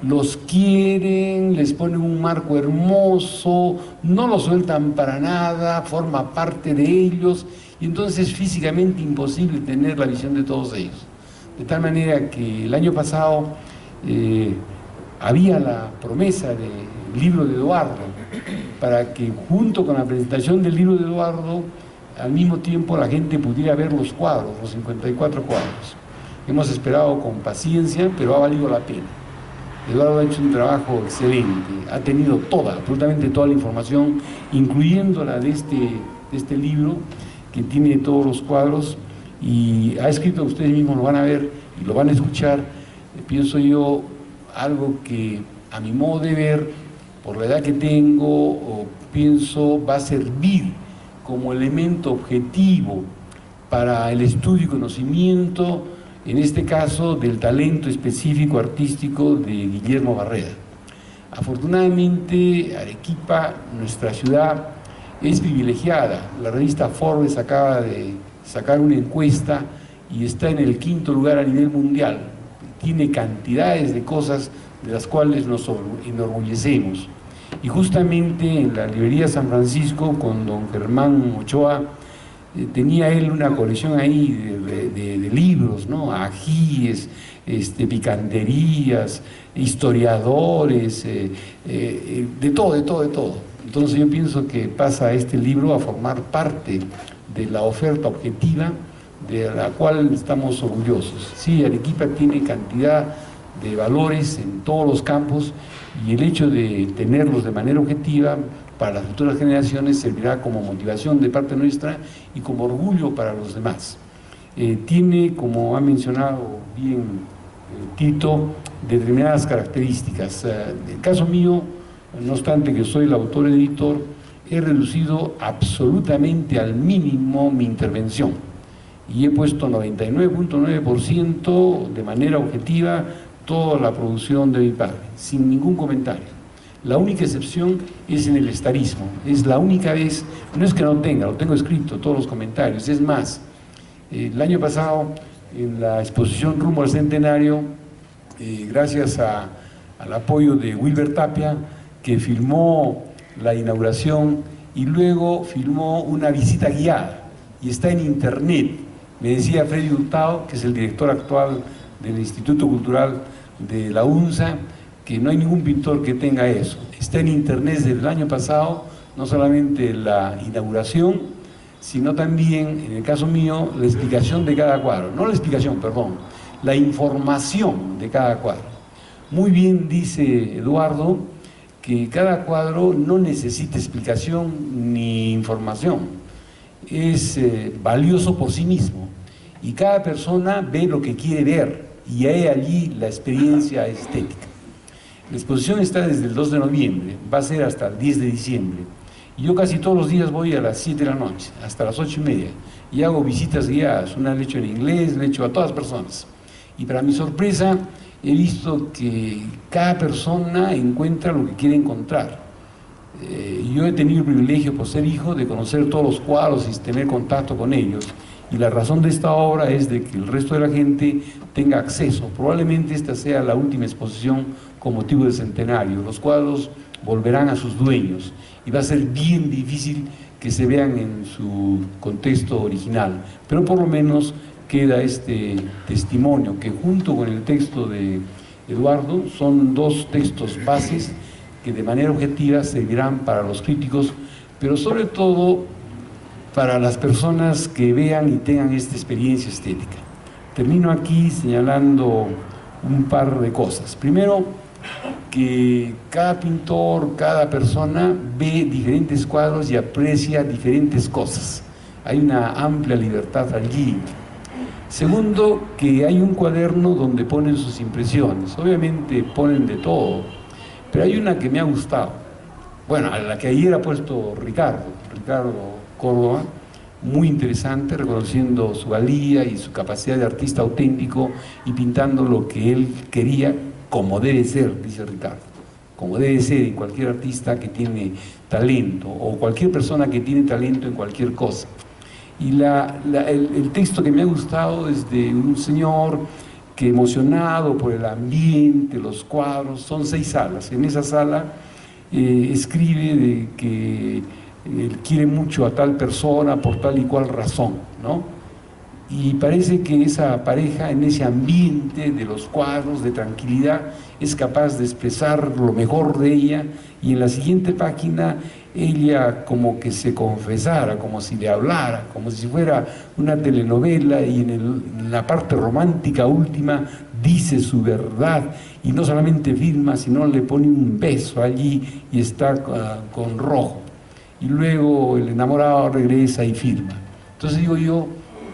Los quieren, les ponen un marco hermoso, no los sueltan para nada, forma parte de ellos, y entonces es físicamente imposible tener la visión de todos ellos. De tal manera que el año pasado había la promesa del libro de Eduardo, para que junto con la presentación del libro de Eduardo, al mismo tiempo la gente pudiera ver los cuadros, los 54 cuadros. Hemos esperado con paciencia, pero ha valido la pena. Eduardo ha hecho un trabajo excelente, ha tenido absolutamente toda la información, incluyendo la de este libro, que tiene todos los cuadros, y ha escrito, ustedes mismos lo van a ver y lo van a escuchar, pienso yo, algo que a mi modo de ver, por la edad que tengo, pienso va a servir como elemento objetivo para el estudio y conocimiento, en este caso, del talento específico artístico de Guillermo Barreda. Afortunadamente, Arequipa, nuestra ciudad, es privilegiada. La revista Forbes acaba de sacar una encuesta y está en el 5º lugar a nivel mundial. Tiene cantidades de cosas de las cuales nos enorgullecemos. Y justamente en la librería San Francisco, con don Germán Ochoa, tenía él una colección ahí de libros, ¿no? Ajíes, picanterías, historiadores, de todo. Entonces yo pienso que pasa este libro a formar parte de la oferta objetiva de la cual estamos orgullosos. Sí, Arequipa tiene cantidad de valores en todos los campos y el hecho de tenerlos de manera objetiva para las futuras generaciones servirá como motivación de parte nuestra y como orgullo para los demás. Tiene, como ha mencionado bien Tito, determinadas características. En el caso mío, no obstante que soy el autor-editor, he reducido absolutamente al mínimo mi intervención y he puesto 99.9% de manera objetiva toda la producción de mi padre, sin ningún comentario. La única excepción es en el estarismo, es la única vez, no es que no tenga, lo tengo escrito, todos los comentarios, es más, el año pasado en la exposición Rumbo al Centenario, gracias al apoyo de Wilber Tapia, que filmó la inauguración y luego filmó una visita guiada y está en internet. Me decía Freddy Hurtado, que es el director actual del Instituto Cultural de la UNSA, que no hay ningún pintor que tenga eso. Está en internet desde el año pasado, no solamente la inauguración, sino también, en el caso mío, la explicación de cada cuadro. No la explicación, perdón, la información de cada cuadro. Muy bien dice Eduardo que cada cuadro no necesita explicación ni información. Es valioso por sí mismo y cada persona ve lo que quiere ver y hay allí la experiencia estética. La exposición está desde el 2 de noviembre, va a ser hasta el 10 de diciembre. Y yo casi todos los días voy a las 7 de la noche, hasta las 8:30, y hago visitas guiadas. Una le he hecho en inglés, le he hecho a todas las personas. Y para mi sorpresa, he visto que cada persona encuentra lo que quiere encontrar. Yo he tenido el privilegio, por ser hijo, de conocer todos los cuadros y tener contacto con ellos. Y la razón de esta obra es de que el resto de la gente tenga acceso. Probablemente esta sea la última exposición con motivo del centenario. Los cuadros volverán a sus dueños y va a ser bien difícil que se vean en su contexto original. Pero por lo menos queda este testimonio que junto con el texto de Eduardo son dos textos bases que de manera objetiva servirán para los críticos, pero sobre todo para las personas que vean y tengan esta experiencia estética. Termino aquí señalando un par de cosas. Primero, que cada pintor, cada persona ve diferentes cuadros y aprecia diferentes cosas. Hay una amplia libertad allí. Segundo, que hay un cuaderno donde ponen sus impresiones. Obviamente ponen de todo, pero hay una que me ha gustado. Bueno, a la que ayer ha puesto Ricardo Córdoba, muy interesante, reconociendo su valía y su capacidad de artista auténtico y pintando lo que él quería como debe ser, dice Ricardo, como debe ser en cualquier artista que tiene talento o cualquier persona que tiene talento en cualquier cosa. Y el texto que me ha gustado es de un señor que, emocionado por el ambiente, los cuadros, son 6 salas. En esa sala escribe de que él quiere mucho a tal persona por tal y cual razón, ¿no? Y parece que esa pareja, en ese ambiente de los cuadros, de tranquilidad, es capaz de expresar lo mejor de ella, y en la siguiente página ella como que se confesara, como si le hablara, como si fuera una telenovela, y en la parte romántica última dice su verdad, y no solamente firma, sino le pone un beso allí y está con rojo. Y luego el enamorado regresa y firma. Entonces digo yo,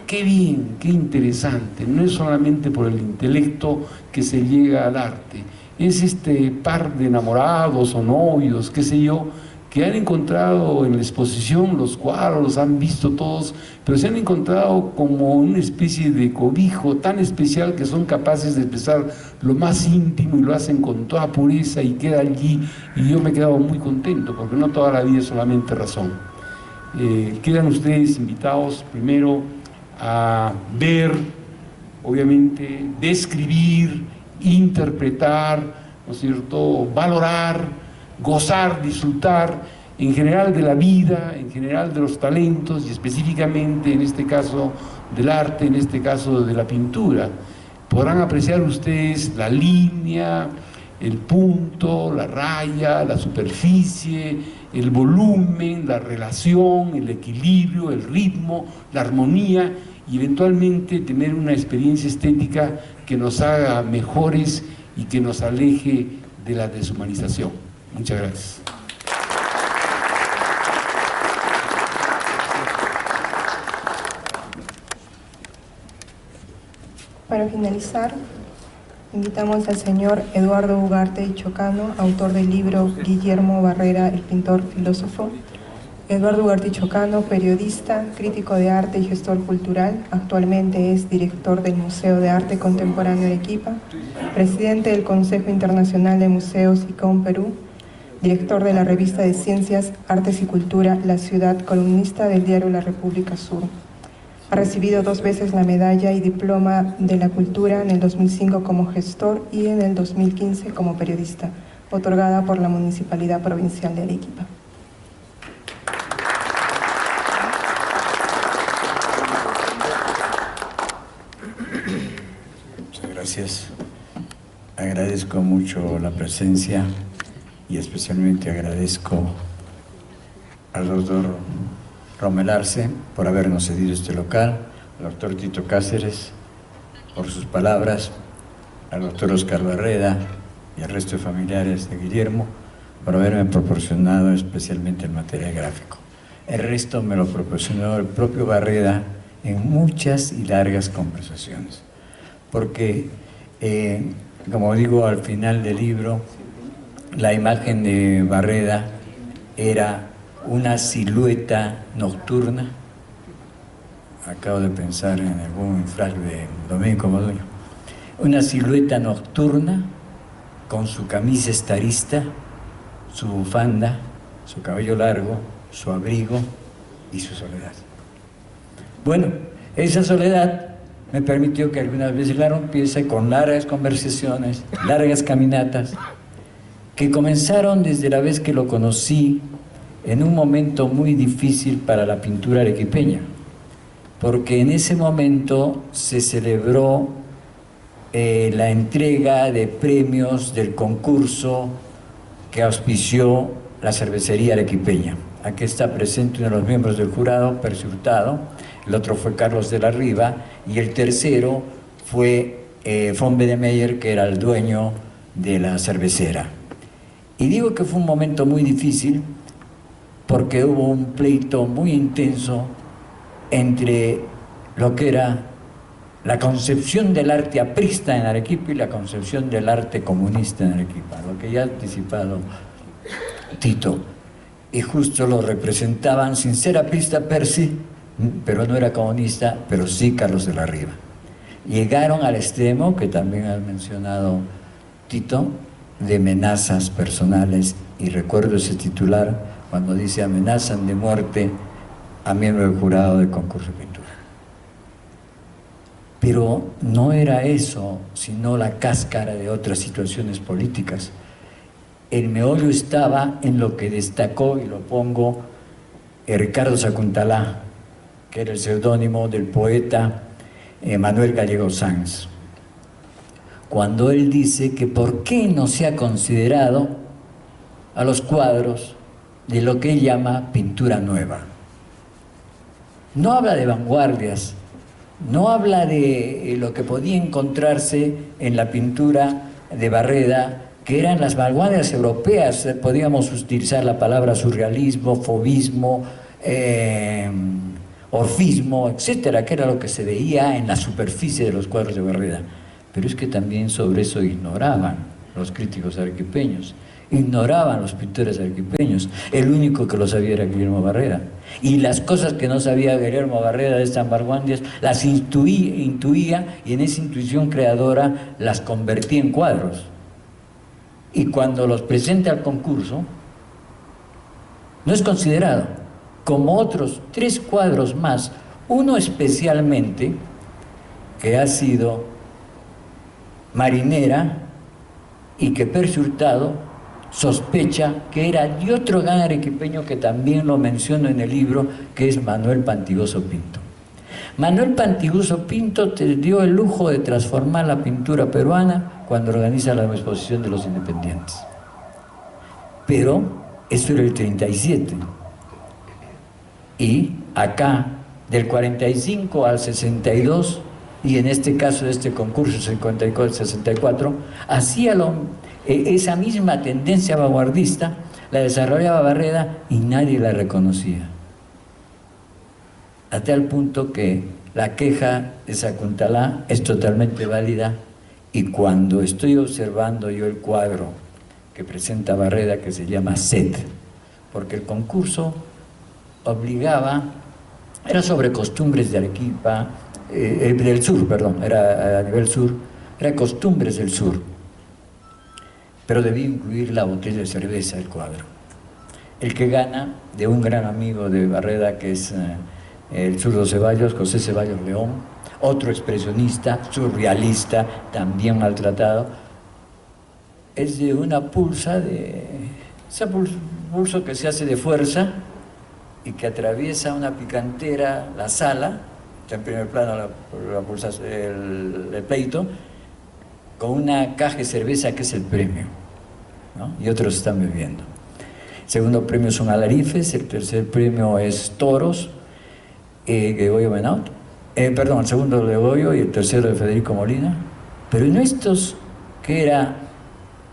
qué bien, qué interesante. No es solamente por el intelecto que se llega al arte, es este par de enamorados o novios, qué sé yo, que han encontrado en la exposición los cuadros, los han visto todos, pero se han encontrado como una especie de cobijo tan especial que son capaces de expresar lo más íntimo y lo hacen con toda pureza y queda allí, y yo me he quedado muy contento, porque no toda la vida es solamente razón. Quedan ustedes invitados primero a ver, obviamente, describir, interpretar, ¿no es cierto?, valorar, gozar, disfrutar en general de la vida, en general de los talentos y específicamente en este caso del arte, en este caso de la pintura. Podrán apreciar ustedes la línea, el punto, la raya, la superficie, el volumen, la relación, el equilibrio, el ritmo, la armonía, y eventualmente tener una experiencia estética que nos haga mejores y que nos aleje de la deshumanización. Muchas gracias. Para finalizar, invitamos al señor Eduardo Ugarte y Chocano, autor del libro Guillermo Barrera, el pintor filósofo. Eduardo Ugarte y Chocano, periodista, crítico de arte y gestor cultural, actualmente es director del Museo de Arte Contemporáneo de Arequipa, presidente del Consejo Internacional de Museos ICOM Perú, director de la revista de Ciencias, Artes y Cultura La Ciudad, columnista del diario La República Sur. Ha recibido 2 veces la medalla y diploma de la cultura en el 2005 como gestor y en el 2015 como periodista, otorgada por la Municipalidad Provincial de Arequipa. Muchas gracias. Agradezco mucho la presencia y especialmente agradezco al doctor Rommel Arce por habernos cedido este local, al doctor Tito Cáceres por sus palabras, al doctor Oscar Barreda y al resto de familiares de Guillermo por haberme proporcionado especialmente el material gráfico. El resto me lo proporcionó el propio Barreda en muchas y largas conversaciones, porque como digo al final del libro, la imagen de Barreda era una silueta nocturna. Acabo de pensar en algún flash de Domingo Moduño. Una silueta nocturna con su camisa estarista, su bufanda, su cabello largo, su abrigo y su soledad. Bueno, esa soledad me permitió que algunas veces la rompiese con largas conversaciones, largas caminatas, que comenzaron desde la vez que lo conocí en un momento muy difícil para la pintura arequipeña, porque en ese momento se celebró la entrega de premios del concurso que auspició la cervecería arequipeña. Aquí está presente uno de los miembros del jurado, Percy Hurtado, el otro fue Carlos de la Riva y el tercero fue von Bedemeyer, que era el dueño de la cervecera. Y digo que fue un momento muy difícil porque hubo un pleito muy intenso entre lo que era la concepción del arte aprista en Arequipa y la concepción del arte comunista en Arequipa, lo que ya ha anticipado Tito. Y justo lo representaban sin ser aprista per se, pero no era comunista, pero sí Carlos de la Riva. Llegaron al extremo, que también ha mencionado Tito, de amenazas personales, y recuerdo ese titular cuando dice: amenazan de muerte a miembro del jurado del concurso de pintura. Pero no era eso, sino la cáscara de otras situaciones políticas. El meollo estaba en lo que destacó, y lo pongo, Ricardo Sakuntalá, que era el seudónimo del poeta Manuel Gallego Sanz, cuando él dice que por qué no se ha considerado a los cuadros de lo que él llama pintura nueva. No habla de vanguardias, no habla de lo que podía encontrarse en la pintura de Barreda, que eran las vanguardias europeas. Podíamos utilizar la palabra surrealismo, fauvismo, orfismo, etcétera, que era lo que se veía en la superficie de los cuadros de Barreda. Pero es que también sobre eso ignoraban los críticos arequipeños, ignoraban los pintores arequipeños. El único que lo sabía era Guillermo Barreda, y las cosas que no sabía Guillermo Barreda de estas vanguardias las intuía, y en esa intuición creadora las convertía en cuadros. Y cuando los presenta al concurso, no es considerado, como otros 3 cuadros más, uno especialmente, que ha sido Marinera, y que Percy Hurtado sospecha que era de otro gran arequipeño que también lo menciono en el libro, que es Manuel Pantigoso Pinto. Manuel Pantigoso Pinto te dio el lujo de transformar la pintura peruana cuando organiza la exposición de los independientes. Pero eso era el 37. Y acá, del 45 al 62, y en este caso de este concurso 54-64, hacía esa misma tendencia vanguardista, la desarrollaba Barreda y nadie la reconocía. A tal punto que la queja de Sakuntalá es totalmente válida, y cuando estoy observando yo el cuadro que presenta Barreda, que se llama Set, porque el concurso obligaba, era sobre costumbres de Arequipa, del sur, perdón, era a nivel sur, era costumbres del sur, pero debía incluir la botella de cerveza del cuadro. El que gana, de un gran amigo de Barreda, que es el zurdo Ceballos, José Ceballos León, otro expresionista, surrealista, también maltratado, es de una pulsa, ese pulso que se hace de fuerza y que atraviesa una picantera, la sala, está en primer plano el pleito, con una caja de cerveza que es el premio, ¿no? Y otros están bebiendo. El segundo premio son alarifes, el tercer premio es toros, de Goyo Benaut, el segundo de Goyo y el tercero de Federico Molina. Pero en estos, que era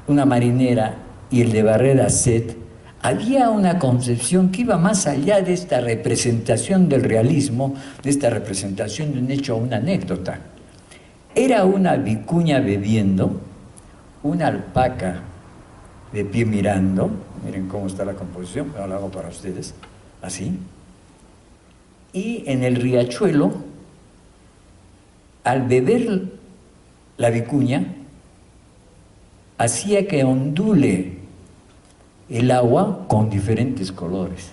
una marinera, y el de Barreda Set, había una concepción que iba más allá de esta representación del realismo, de esta representación de un hecho o una anécdota. Era una vicuña bebiendo, una alpaca de pie mirando, miren cómo está la composición, pero lo hago para ustedes, así. Y en el riachuelo, al beber la vicuña, hacía que ondule el agua con diferentes colores.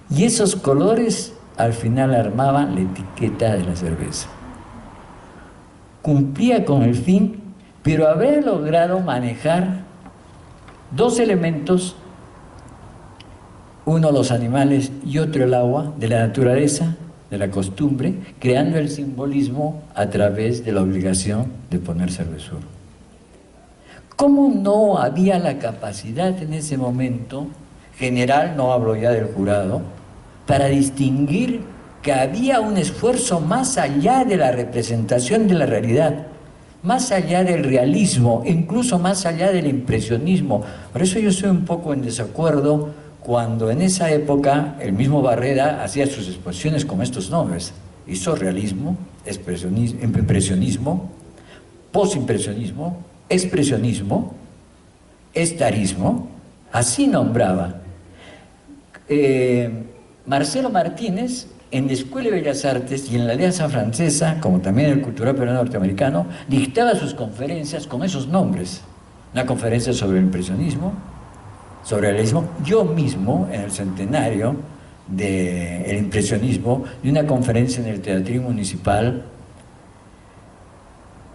Y esos colores al final armaban la etiqueta de la cerveza. Cumplía con el fin, pero había logrado manejar 2 elementos, uno los animales y otro el agua, de la naturaleza, de la costumbre, creando el simbolismo a través de la obligación de poner cervezur. ¿Cómo no había la capacidad en ese momento, general, no hablo ya del jurado, para distinguir que había un esfuerzo más allá de la representación de la realidad, más allá del realismo, incluso más allá del impresionismo. Por eso yo estoy un poco en desacuerdo cuando en esa época el mismo Barreda hacía sus exposiciones con estos nombres. Hizo realismo, impresionismo, posimpresionismo, expresionismo, estarismo, así nombraba. Marcelo Martínez, en la Escuela de Bellas Artes y en la Alianza Francesa, como también en el Cultural Peruano Norteamericano, dictaba sus conferencias con esos nombres. Una conferencia sobre el impresionismo, sobre el realismo. Yo mismo, en el centenario del impresionismo, di una conferencia en el Teatrín Municipal,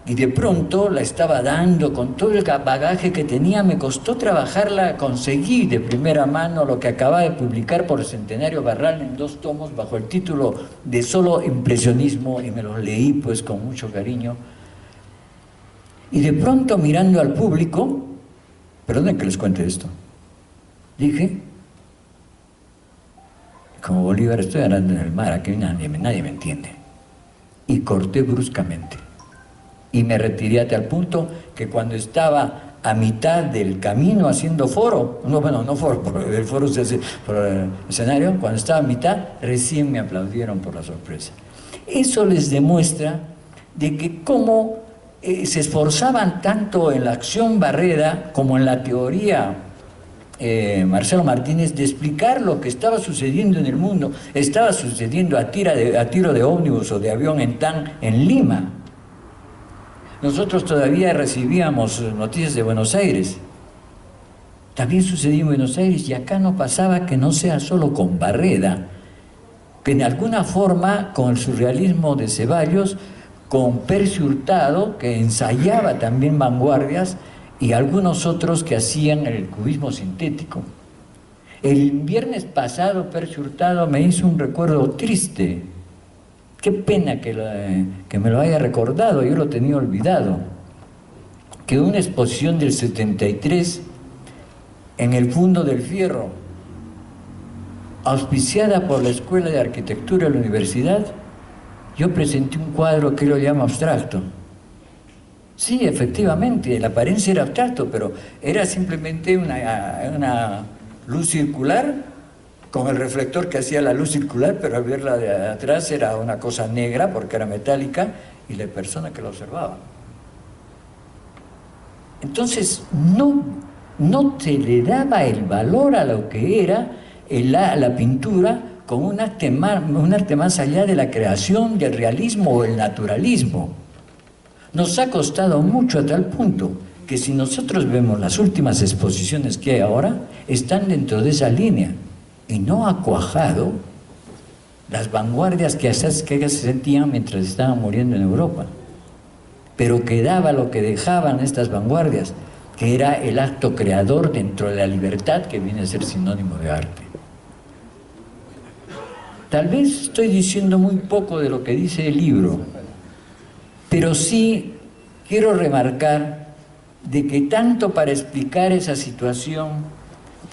y de pronto la estaba dando con todo el bagaje que tenía. Me costó trabajarla, conseguí de primera mano lo que acababa de publicar por el Centenario Barral en 2 tomos bajo el título de Solo Impresionismo, y me los leí pues con mucho cariño. Y de pronto, mirando al público, perdonen que les cuente esto, dije, como Bolívar estoy andando en el mar, aquí nadie me entiende, y corté bruscamente. Y me retiré a tal punto que cuando estaba a mitad del camino haciendo foro, no foro, porque el foro se hace por el escenario, cuando estaba a mitad, recién me aplaudieron por la sorpresa. Eso les demuestra de que cómo se esforzaban tanto en la acción Barreda como en la teoría Marcelo Martínez de explicar lo que estaba sucediendo en el mundo. Estaba sucediendo a tiro de ómnibus o de avión en Lima. Nosotros todavía recibíamos noticias de Buenos Aires. También sucedía en Buenos Aires, y acá no pasaba que no sea solo con Barreda, que en alguna forma con el surrealismo de Ceballos, con Percy Hurtado, que ensayaba también vanguardias, y algunos otros que hacían el cubismo sintético. El viernes pasado Percy Hurtado me hizo un recuerdo triste. Qué pena que me lo haya recordado, yo lo tenía olvidado. Que una exposición del 73 en el Fundo del Fierro, auspiciada por la Escuela de Arquitectura de la Universidad, yo presenté un cuadro que lo llama abstracto. Sí, efectivamente, la apariencia era abstracto, pero era simplemente una luz circular con el reflector que hacía la luz circular, pero al verla de atrás era una cosa negra porque era metálica, y la persona que la observaba. Entonces no se le daba el valor a lo que era la pintura como un arte más allá de la creación, del realismo o el naturalismo. Nos ha costado mucho a tal punto que si nosotros vemos las últimas exposiciones que hay ahora, están dentro de esa línea. Y no ha cuajado las vanguardias que ellas se sentían mientras estaban muriendo en Europa. Pero quedaba lo que dejaban estas vanguardias, que era el acto creador dentro de la libertad, que viene a ser sinónimo de arte. Tal vez estoy diciendo muy poco de lo que dice el libro, pero sí quiero remarcar de que tanto para explicar esa situación,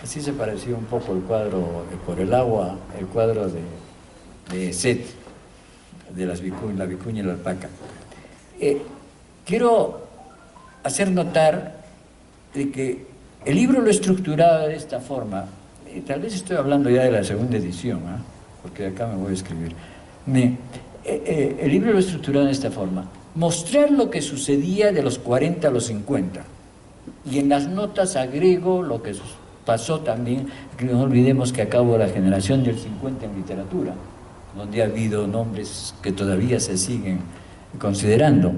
así se parecía un poco el cuadro por el agua, el cuadro de Set, de la vicuña y la alpaca. Quiero hacer notar de que el libro lo he estructurado de esta forma. Tal vez estoy hablando ya de la segunda edición, porque acá me voy a escribir. El libro lo he estructurado de esta forma: mostrar lo que sucedía de los 40 a los 50, y en las notas agrego lo que pasó también. No olvidemos que acabo la generación del 50 en literatura, donde ha habido nombres que todavía se siguen considerando.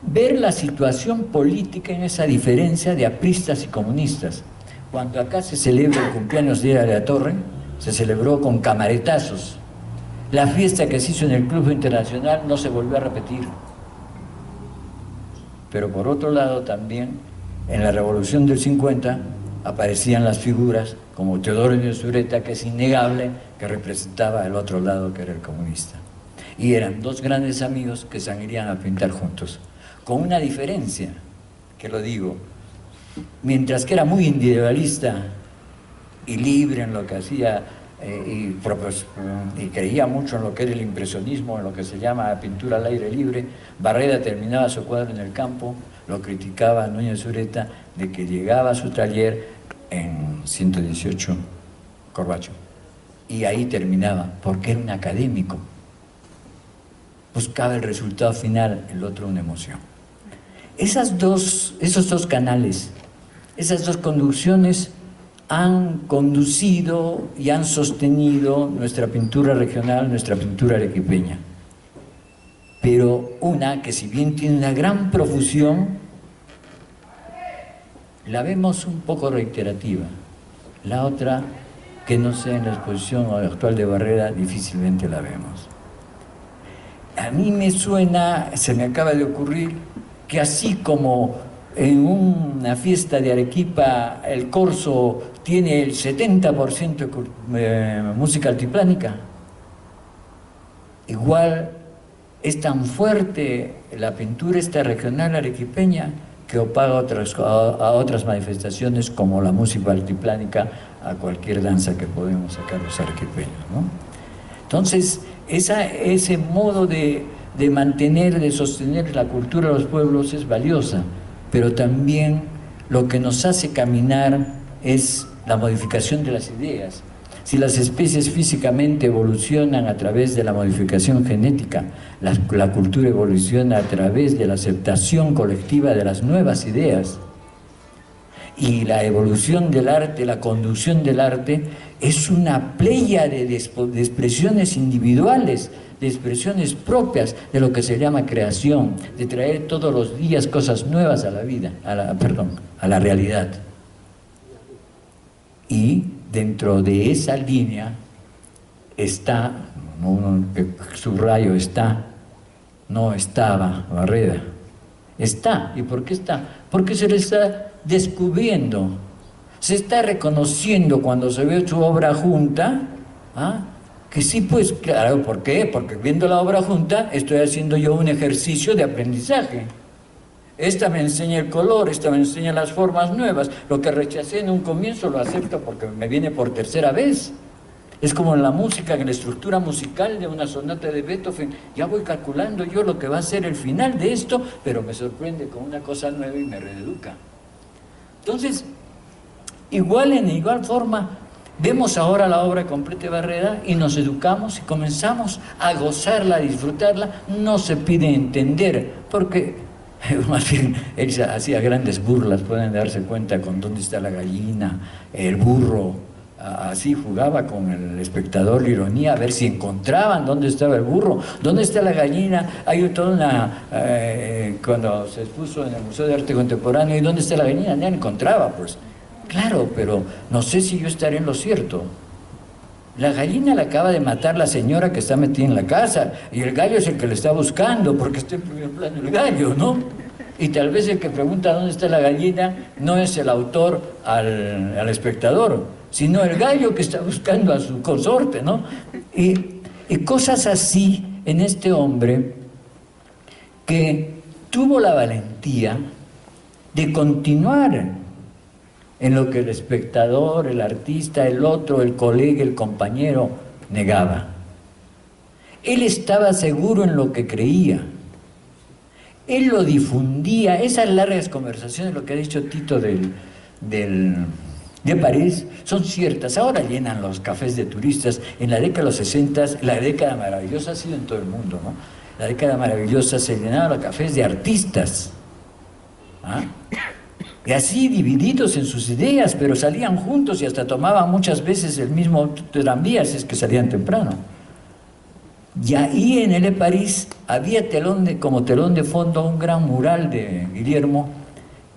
Ver la situación política en esa diferencia de apristas y comunistas. Cuando acá se celebra el cumpleaños de Ira de la Torre, se celebró con camaretazos. La fiesta que se hizo en el Club Internacional no se volvió a repetir. Pero por otro lado también, en la Revolución del 50, aparecían las figuras como Teodoro Ureta, que es innegable que representaba el otro lado, que era el comunista. Y eran 2 grandes amigos que se irían a pintar juntos, con una diferencia, que lo digo, mientras que era muy individualista y libre en lo que hacía y creía mucho en lo que era el impresionismo, en lo que se llama pintura al aire libre. Barreda terminaba su cuadro en el campo, lo criticaba Núñez Ureta de que llegaba a su taller en 118 Corbacho y ahí terminaba, porque era un académico. Buscaba el resultado final, el otro una emoción. Esos dos canales, esas dos conducciones han conducido y han sostenido nuestra pintura regional, nuestra pintura arequipeña. Pero una que, si bien tiene una gran profusión, la vemos un poco reiterativa. La otra, que no sea en la exposición actual de Barreda, difícilmente la vemos. A mí me suena, se me acaba de ocurrir, que así como en una fiesta de Arequipa el corso tiene el 70% de música altiplánica, igual es tan fuerte la pintura esta regional arequipeña que opaga a otras manifestaciones como la música altiplánica, a cualquier danza que podemos sacar los arequipeños, ¿no? Entonces, ese modo de mantener, de sostener la cultura de los pueblos es valiosa, pero también lo que nos hace caminar es la modificación de las ideas. Si las especies físicamente evolucionan a través de la modificación genética, la cultura evoluciona a través de la aceptación colectiva de las nuevas ideas. Y la evolución del arte, la conducción del arte, es una playa de expresiones individuales, de expresiones propias de lo que se llama creación, de traer todos los días cosas nuevas a la vida, a la realidad. Y dentro de esa línea está, subrayo está, no estaba Barreda, está. ¿Y por qué está? Porque se le está descubriendo, se está reconociendo cuando se ve su obra junta, que sí, pues claro, ¿por qué? Porque viendo la obra junta estoy haciendo yo un ejercicio de aprendizaje. Esta me enseña el color, esta me enseña las formas nuevas. Lo que rechacé en un comienzo lo acepto porque me viene por tercera vez. Es como en la música, en la estructura musical de una sonata de Beethoven. Ya voy calculando yo lo que va a ser el final de esto, pero me sorprende con una cosa nueva y me reeduca. Entonces, en igual forma, vemos ahora la obra completa de Barreda y nos educamos y comenzamos a gozarla, a disfrutarla. No se pide entender, porque más bien él hacía grandes burlas, pueden darse cuenta con dónde está la gallina, el burro, así jugaba con el espectador la ironía, a ver si encontraban dónde estaba el burro, dónde está la gallina. Hay toda una, cuando se expuso en el Museo de Arte Contemporáneo, ¿y dónde está la gallina? No la encontraba, pues. Claro, pero no sé si yo estaré en lo cierto. La gallina la acaba de matar la señora que está metida en la casa, y el gallo es el que le está buscando, porque está en primer plano el gallo, ¿no? Y tal vez el que pregunta dónde está la gallina no es el autor al espectador, sino el gallo que está buscando a su consorte, ¿no? Y cosas así en este hombre que tuvo la valentía de continuar en lo que el espectador, el artista, el otro, el colega, el compañero negaba. Él estaba seguro en lo que creía. Él lo difundía. Esas largas conversaciones, lo que ha dicho Tito de París, son ciertas. Ahora llenan los cafés de turistas. En la década de los 60, la década maravillosa ha sido en todo el mundo, ¿no? La década maravillosa se llenaban los cafés de artistas. Y así divididos en sus ideas, pero salían juntos y hasta tomaban muchas veces el mismo tranvía, si es que salían temprano. Y ahí en el París había como telón de fondo un gran mural de Guillermo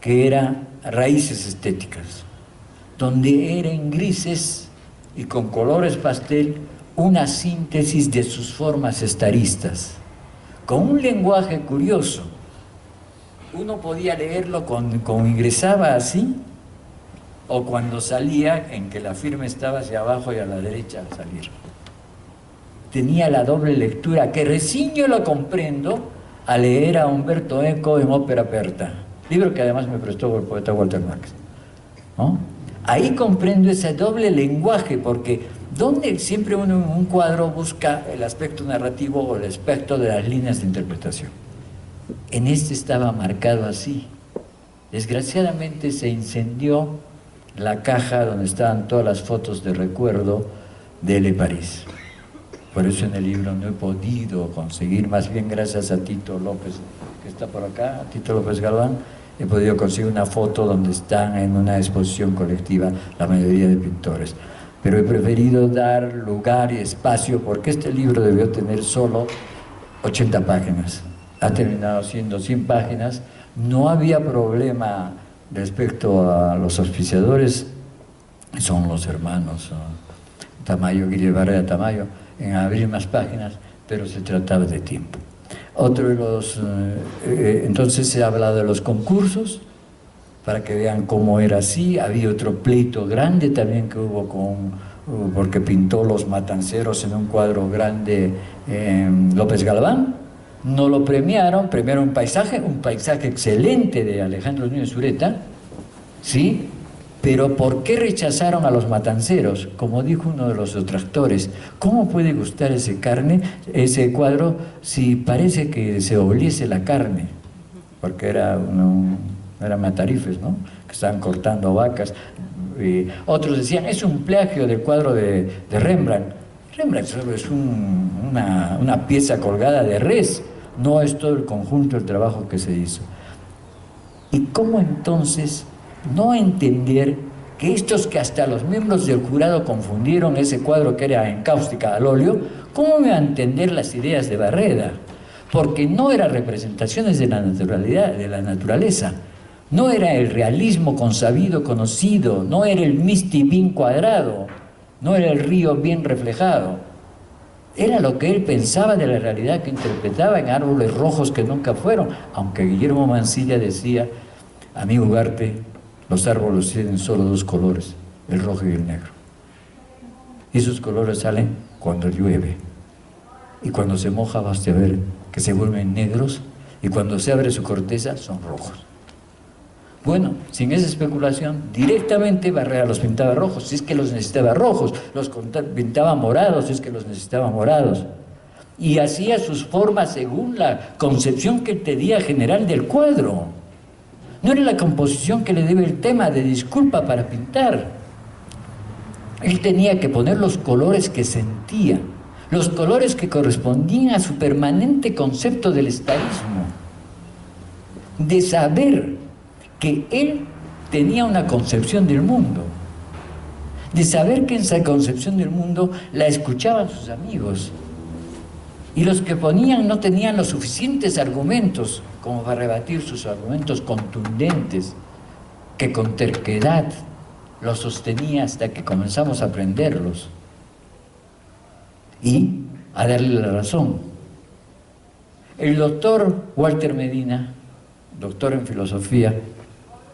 que era Raíces Estéticas, donde era en grises y con colores pastel una síntesis de sus formas estaristas, con un lenguaje curioso. Uno podía leerlo cuando ingresaba así, o cuando salía, en que la firma estaba hacia abajo y a la derecha al salir. Tenía la doble lectura, que recién yo lo comprendo al leer a Umberto Eco en Ópera Aperta, libro que además me prestó el poeta Walter Marx, ¿no? Ahí comprendo ese doble lenguaje, porque donde siempre uno en un cuadro busca el aspecto narrativo o el aspecto de las líneas de interpretación. En este estaba marcado así. Desgraciadamente se incendió la caja donde estaban todas las fotos de recuerdo de Le París. Por eso en el libro no he podido conseguir, más bien gracias a Tito López, que está por acá, Tito López Galván, he podido conseguir una foto donde están en una exposición colectiva la mayoría de pintores. Pero he preferido dar lugar y espacio porque este libro debió tener solo 80 páginas. Ha terminado siendo 100 páginas. No había problema respecto a los auspiciadores, son los hermanos Tamayo, Guillermo Barreda Tamayo, en abrir más páginas, pero se trataba de tiempo. Otro de los, entonces se ha hablado de los concursos, para que vean cómo era así. Había otro pleito grande también que hubo porque pintó Los Matanceros en un cuadro grande López Galván. No lo premiaron un paisaje excelente de Alejandro Núñez Ureta, ¿sí? Pero ¿por qué rechazaron a Los Matanceros? Como dijo uno de los detractores, ¿cómo puede gustar ese cuadro si parece que se oliese la carne? Porque eran matarifes, ¿no? Que estaban cortando vacas. Otros decían, es un plagio del cuadro de Rembrandt. Rembrandt solo es una pieza colgada de res, no es todo el conjunto del trabajo que se hizo. ¿Y cómo entonces no entender que estos que hasta los miembros del jurado confundieron ese cuadro que era en cáustica al óleo, cómo me va a entender las ideas de Barreda? Porque no eran representaciones de la naturaleza, no era el realismo consabido, conocido, no era el misti bien cuadrado, no era el río bien reflejado. Era lo que él pensaba de la realidad que interpretaba en árboles rojos que nunca fueron, aunque Guillermo Mansilla decía, amigo Ugarte, los árboles tienen solo dos colores, el rojo y el negro. Y esos colores salen cuando llueve. Y cuando se moja basta ver que se vuelven negros, y cuando se abre su corteza son rojos. Bueno, sin esa especulación, directamente Barreda los pintaba rojos, si es que los necesitaba rojos, los pintaba morados, si es que los necesitaba morados. Y hacía sus formas según la concepción que tenía general del cuadro. No era la composición que le debe el tema de disculpa para pintar. Él tenía que poner los colores que sentía, los colores que correspondían a su permanente concepto del estarismo, de saber que él tenía una concepción del mundo, de saber que en esa concepción del mundo la escuchaban sus amigos, y los que ponían no tenían los suficientes argumentos como para rebatir sus argumentos contundentes, que con terquedad los sostenía hasta que comenzamos a aprenderlos y a darle la razón. El doctor Walter Medina, doctor en filosofía,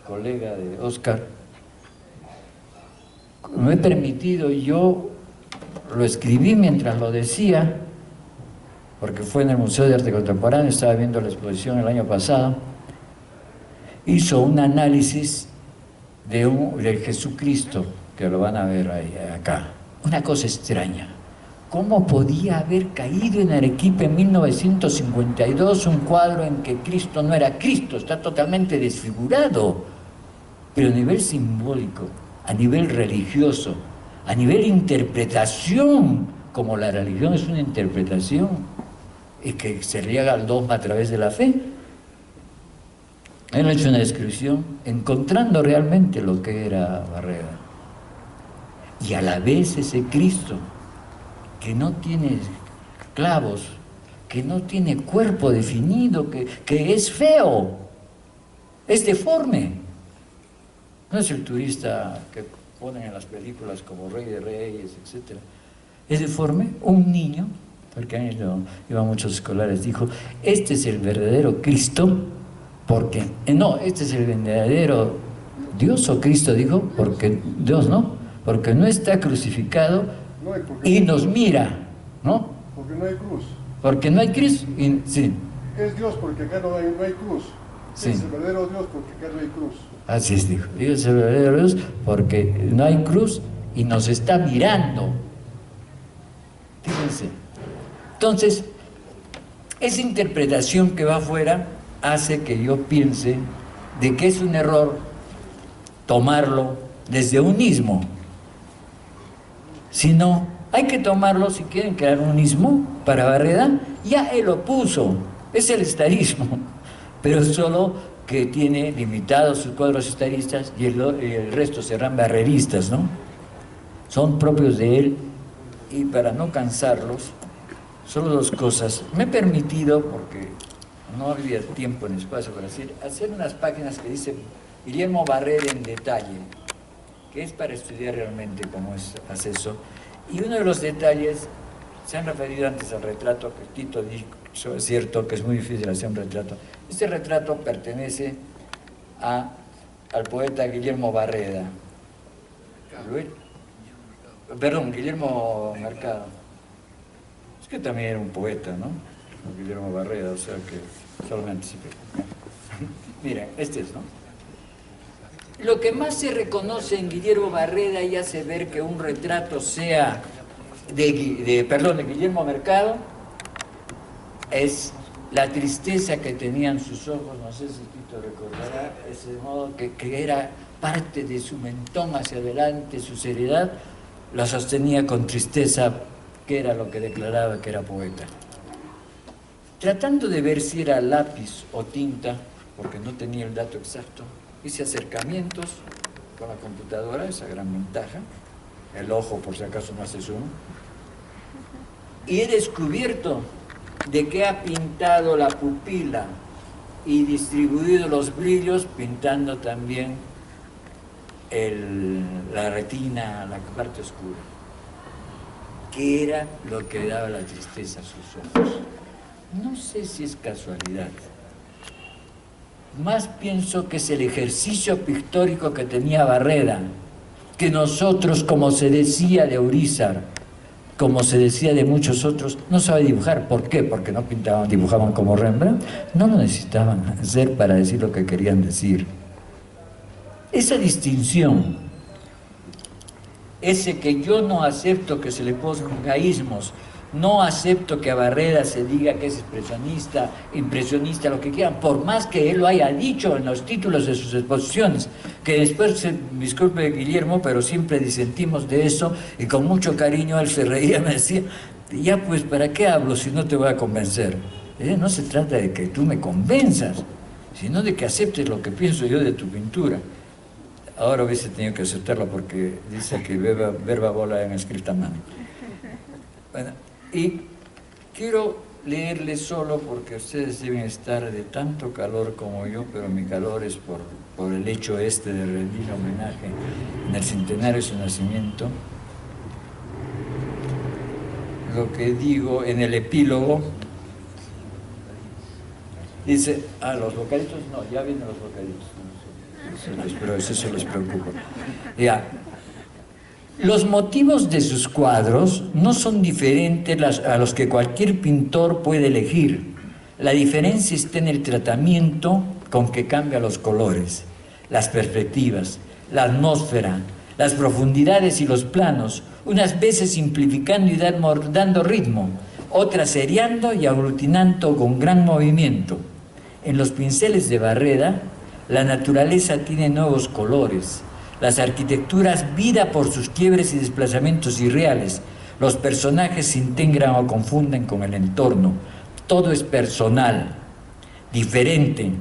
colega de Oscar, me he permitido, yo lo escribí mientras lo decía, porque fue en el Museo de Arte Contemporáneo, estaba viendo la exposición el año pasado, hizo un análisis de Jesucristo, que lo van a ver ahí, acá. Una cosa extraña. ¿Cómo podía haber caído en Arequipa en 1952 un cuadro en que Cristo no era Cristo? Está totalmente desfigurado. Pero a nivel simbólico, a nivel religioso, a nivel interpretación, como la religión es una interpretación, y que se riega al dogma a través de la fe. Él ha hecho una descripción encontrando realmente lo que era Barreda. Y a la vez ese Cristo que no tiene clavos, que no tiene cuerpo definido, que es feo, es deforme. No es el turista que ponen en las películas como Rey de Reyes, etc. Es deforme, un niño, porque ahí iban muchos escolares, dijo, este es el verdadero Cristo, porque, no, este es el verdadero Dios o Cristo, dijo, porque Dios no, porque no está crucificado y nos mira, ¿no? Porque no hay cruz. Porque no hay cruz, sí. Es Dios porque acá no hay cruz. Sí. Es el verdadero Dios porque acá no hay cruz. Así es, dijo. Dios es el verdadero Dios porque no hay cruz y nos está mirando. Fíjense. Entonces, esa interpretación que va afuera hace que yo piense de que es un error tomarlo desde un ismo. Sino, hay que tomarlo, si quieren crear un ismo para Barreda, ya él lo puso, es el estarismo, pero solo que tiene limitados sus cuadros estaristas y el resto serán barreristas, ¿no? Son propios de él, y para no cansarlos, solo dos cosas. Me he permitido, porque no había tiempo ni espacio para hacer unas páginas que dicen Guillermo Barreda en detalle, que es para estudiar realmente cómo hace eso. Y uno de los detalles, se han referido antes al retrato, que Tito dijo, es cierto que es muy difícil hacer un retrato. Este retrato pertenece al poeta Guillermo Barreda. Guillermo Mercado. Es que también era un poeta, ¿no? Guillermo Barreda, o sea que solo me anticipé. Miren, este es, ¿no? Lo que más se reconoce en Guillermo Barreda y hace ver que un retrato sea de Guillermo Mercado es la tristeza que tenían sus ojos, no sé si Tito recordará, ese modo que era parte de su mentón hacia adelante, su seriedad, la sostenía con tristeza, que era lo que declaraba que era poeta. Tratando de ver si era lápiz o tinta, porque no tenía el dato exacto, hice acercamientos con la computadora, esa gran ventaja, el ojo por si acaso no hace zoom, y he descubierto de que ha pintado la pupila y distribuido los brillos, pintando también la retina, la parte oscura, que era lo que daba la tristeza a sus ojos. No sé si es casualidad. Más pienso que es el ejercicio pictórico que tenía Barreda, que nosotros, como se decía de Urízar, como se decía de muchos otros, no sabe dibujar. ¿Por qué? Porque no pintaban, dibujaban como Rembrandt. No lo necesitaban hacer para decir lo que querían decir. Esa distinción, ese que yo no acepto que se le ponga ismos, no acepto que a Barreda se diga que es expresionista, impresionista, lo que quieran, por más que él lo haya dicho en los títulos de sus exposiciones, que después, disculpe Guillermo, pero siempre disentimos de eso, y con mucho cariño él se reía, me decía, ya pues, ¿para qué hablo si no te voy a convencer? No se trata de que tú me convenzas, sino de que aceptes lo que pienso yo de tu pintura. Ahora hubiese tenido que aceptarlo porque dice que verba bola en escrita mano. Bueno, y quiero leerles solo porque ustedes deben estar de tanto calor como yo, pero mi calor es por el hecho de rendir homenaje en el centenario de su nacimiento. Lo que digo en el epílogo, dice, los vocalitos, no, ya vienen los vocalitos. Pero eso les preocupa. Ya. Los motivos de sus cuadros no son diferentes a los que cualquier pintor puede elegir. La diferencia está en el tratamiento con que cambia los colores, las perspectivas, la atmósfera, las profundidades y los planos, unas veces simplificando y dando ritmo, otras seriando y aglutinando con gran movimiento. En los pinceles de Barreda, la naturaleza tiene nuevos colores, las arquitecturas vida por sus quiebres y desplazamientos irreales, los personajes se integran o confunden con el entorno, todo es personal, diferente,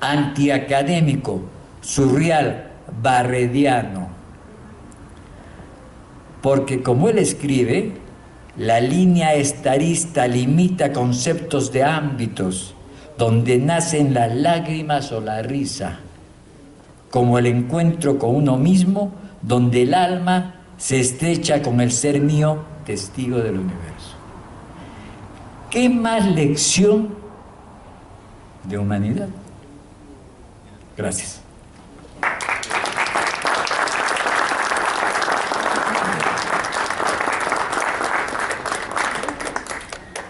antiacadémico, surreal, barrediano. Porque como él escribe, la línea estarista limita conceptos de ámbitos, donde nacen las lágrimas o la risa, como el encuentro con uno mismo, donde el alma se estrecha con el ser mío, testigo del universo. ¿Qué más lección de humanidad? Gracias.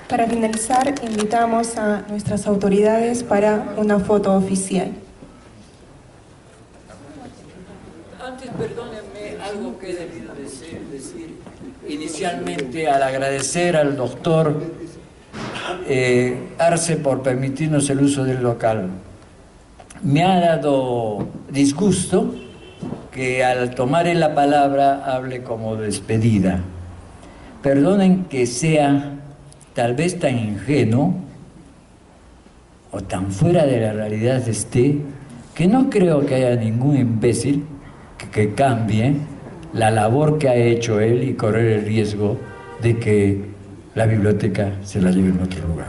Para finalizar, invitamos a nuestras autoridades para una foto oficial. Antes, perdónenme, algo que he debido decir. inicialmente al agradecer al doctor Arce por permitirnos el uso del local. Me ha dado disgusto que al tomar la palabra hable como despedida. Perdonen que sea tal vez tan ingenuo o tan fuera de la realidad esté, que no creo que haya ningún imbécil que cambie la labor que ha hecho él y correr el riesgo de que la biblioteca se la lleve en otro lugar.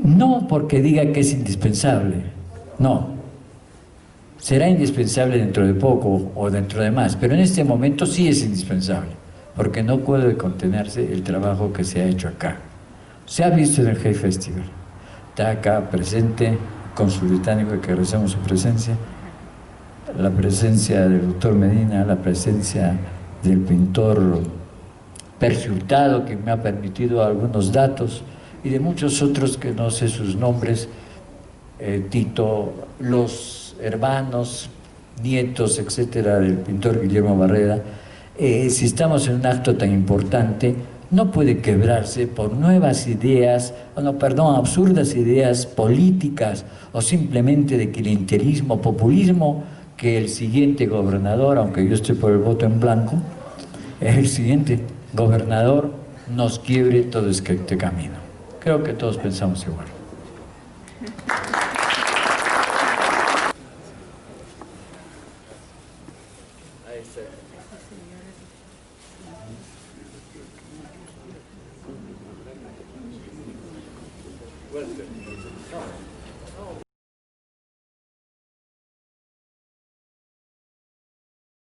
No porque diga que es indispensable, no. Será indispensable dentro de poco o dentro de más, pero en este momento sí es indispensable, porque no puede contenerse el trabajo que se ha hecho acá. Se ha visto en el Hay Festival, está acá presente el cónsul británico, que agradecemos su presencia, la presencia del doctor Medina, la presencia del pintor Percy Hurtado, que me ha permitido algunos datos, y de muchos otros que no sé sus nombres, Tito, los hermanos, nietos, etcétera, del pintor Guillermo Barreda. Si estamos en un acto tan importante, no puede quebrarse por nuevas ideas, absurdas ideas políticas o simplemente de clientelismo, populismo, que el siguiente gobernador, aunque yo estoy por el voto en blanco, el siguiente gobernador nos quiebre todo este camino. Creo que todos pensamos igual. Bueno,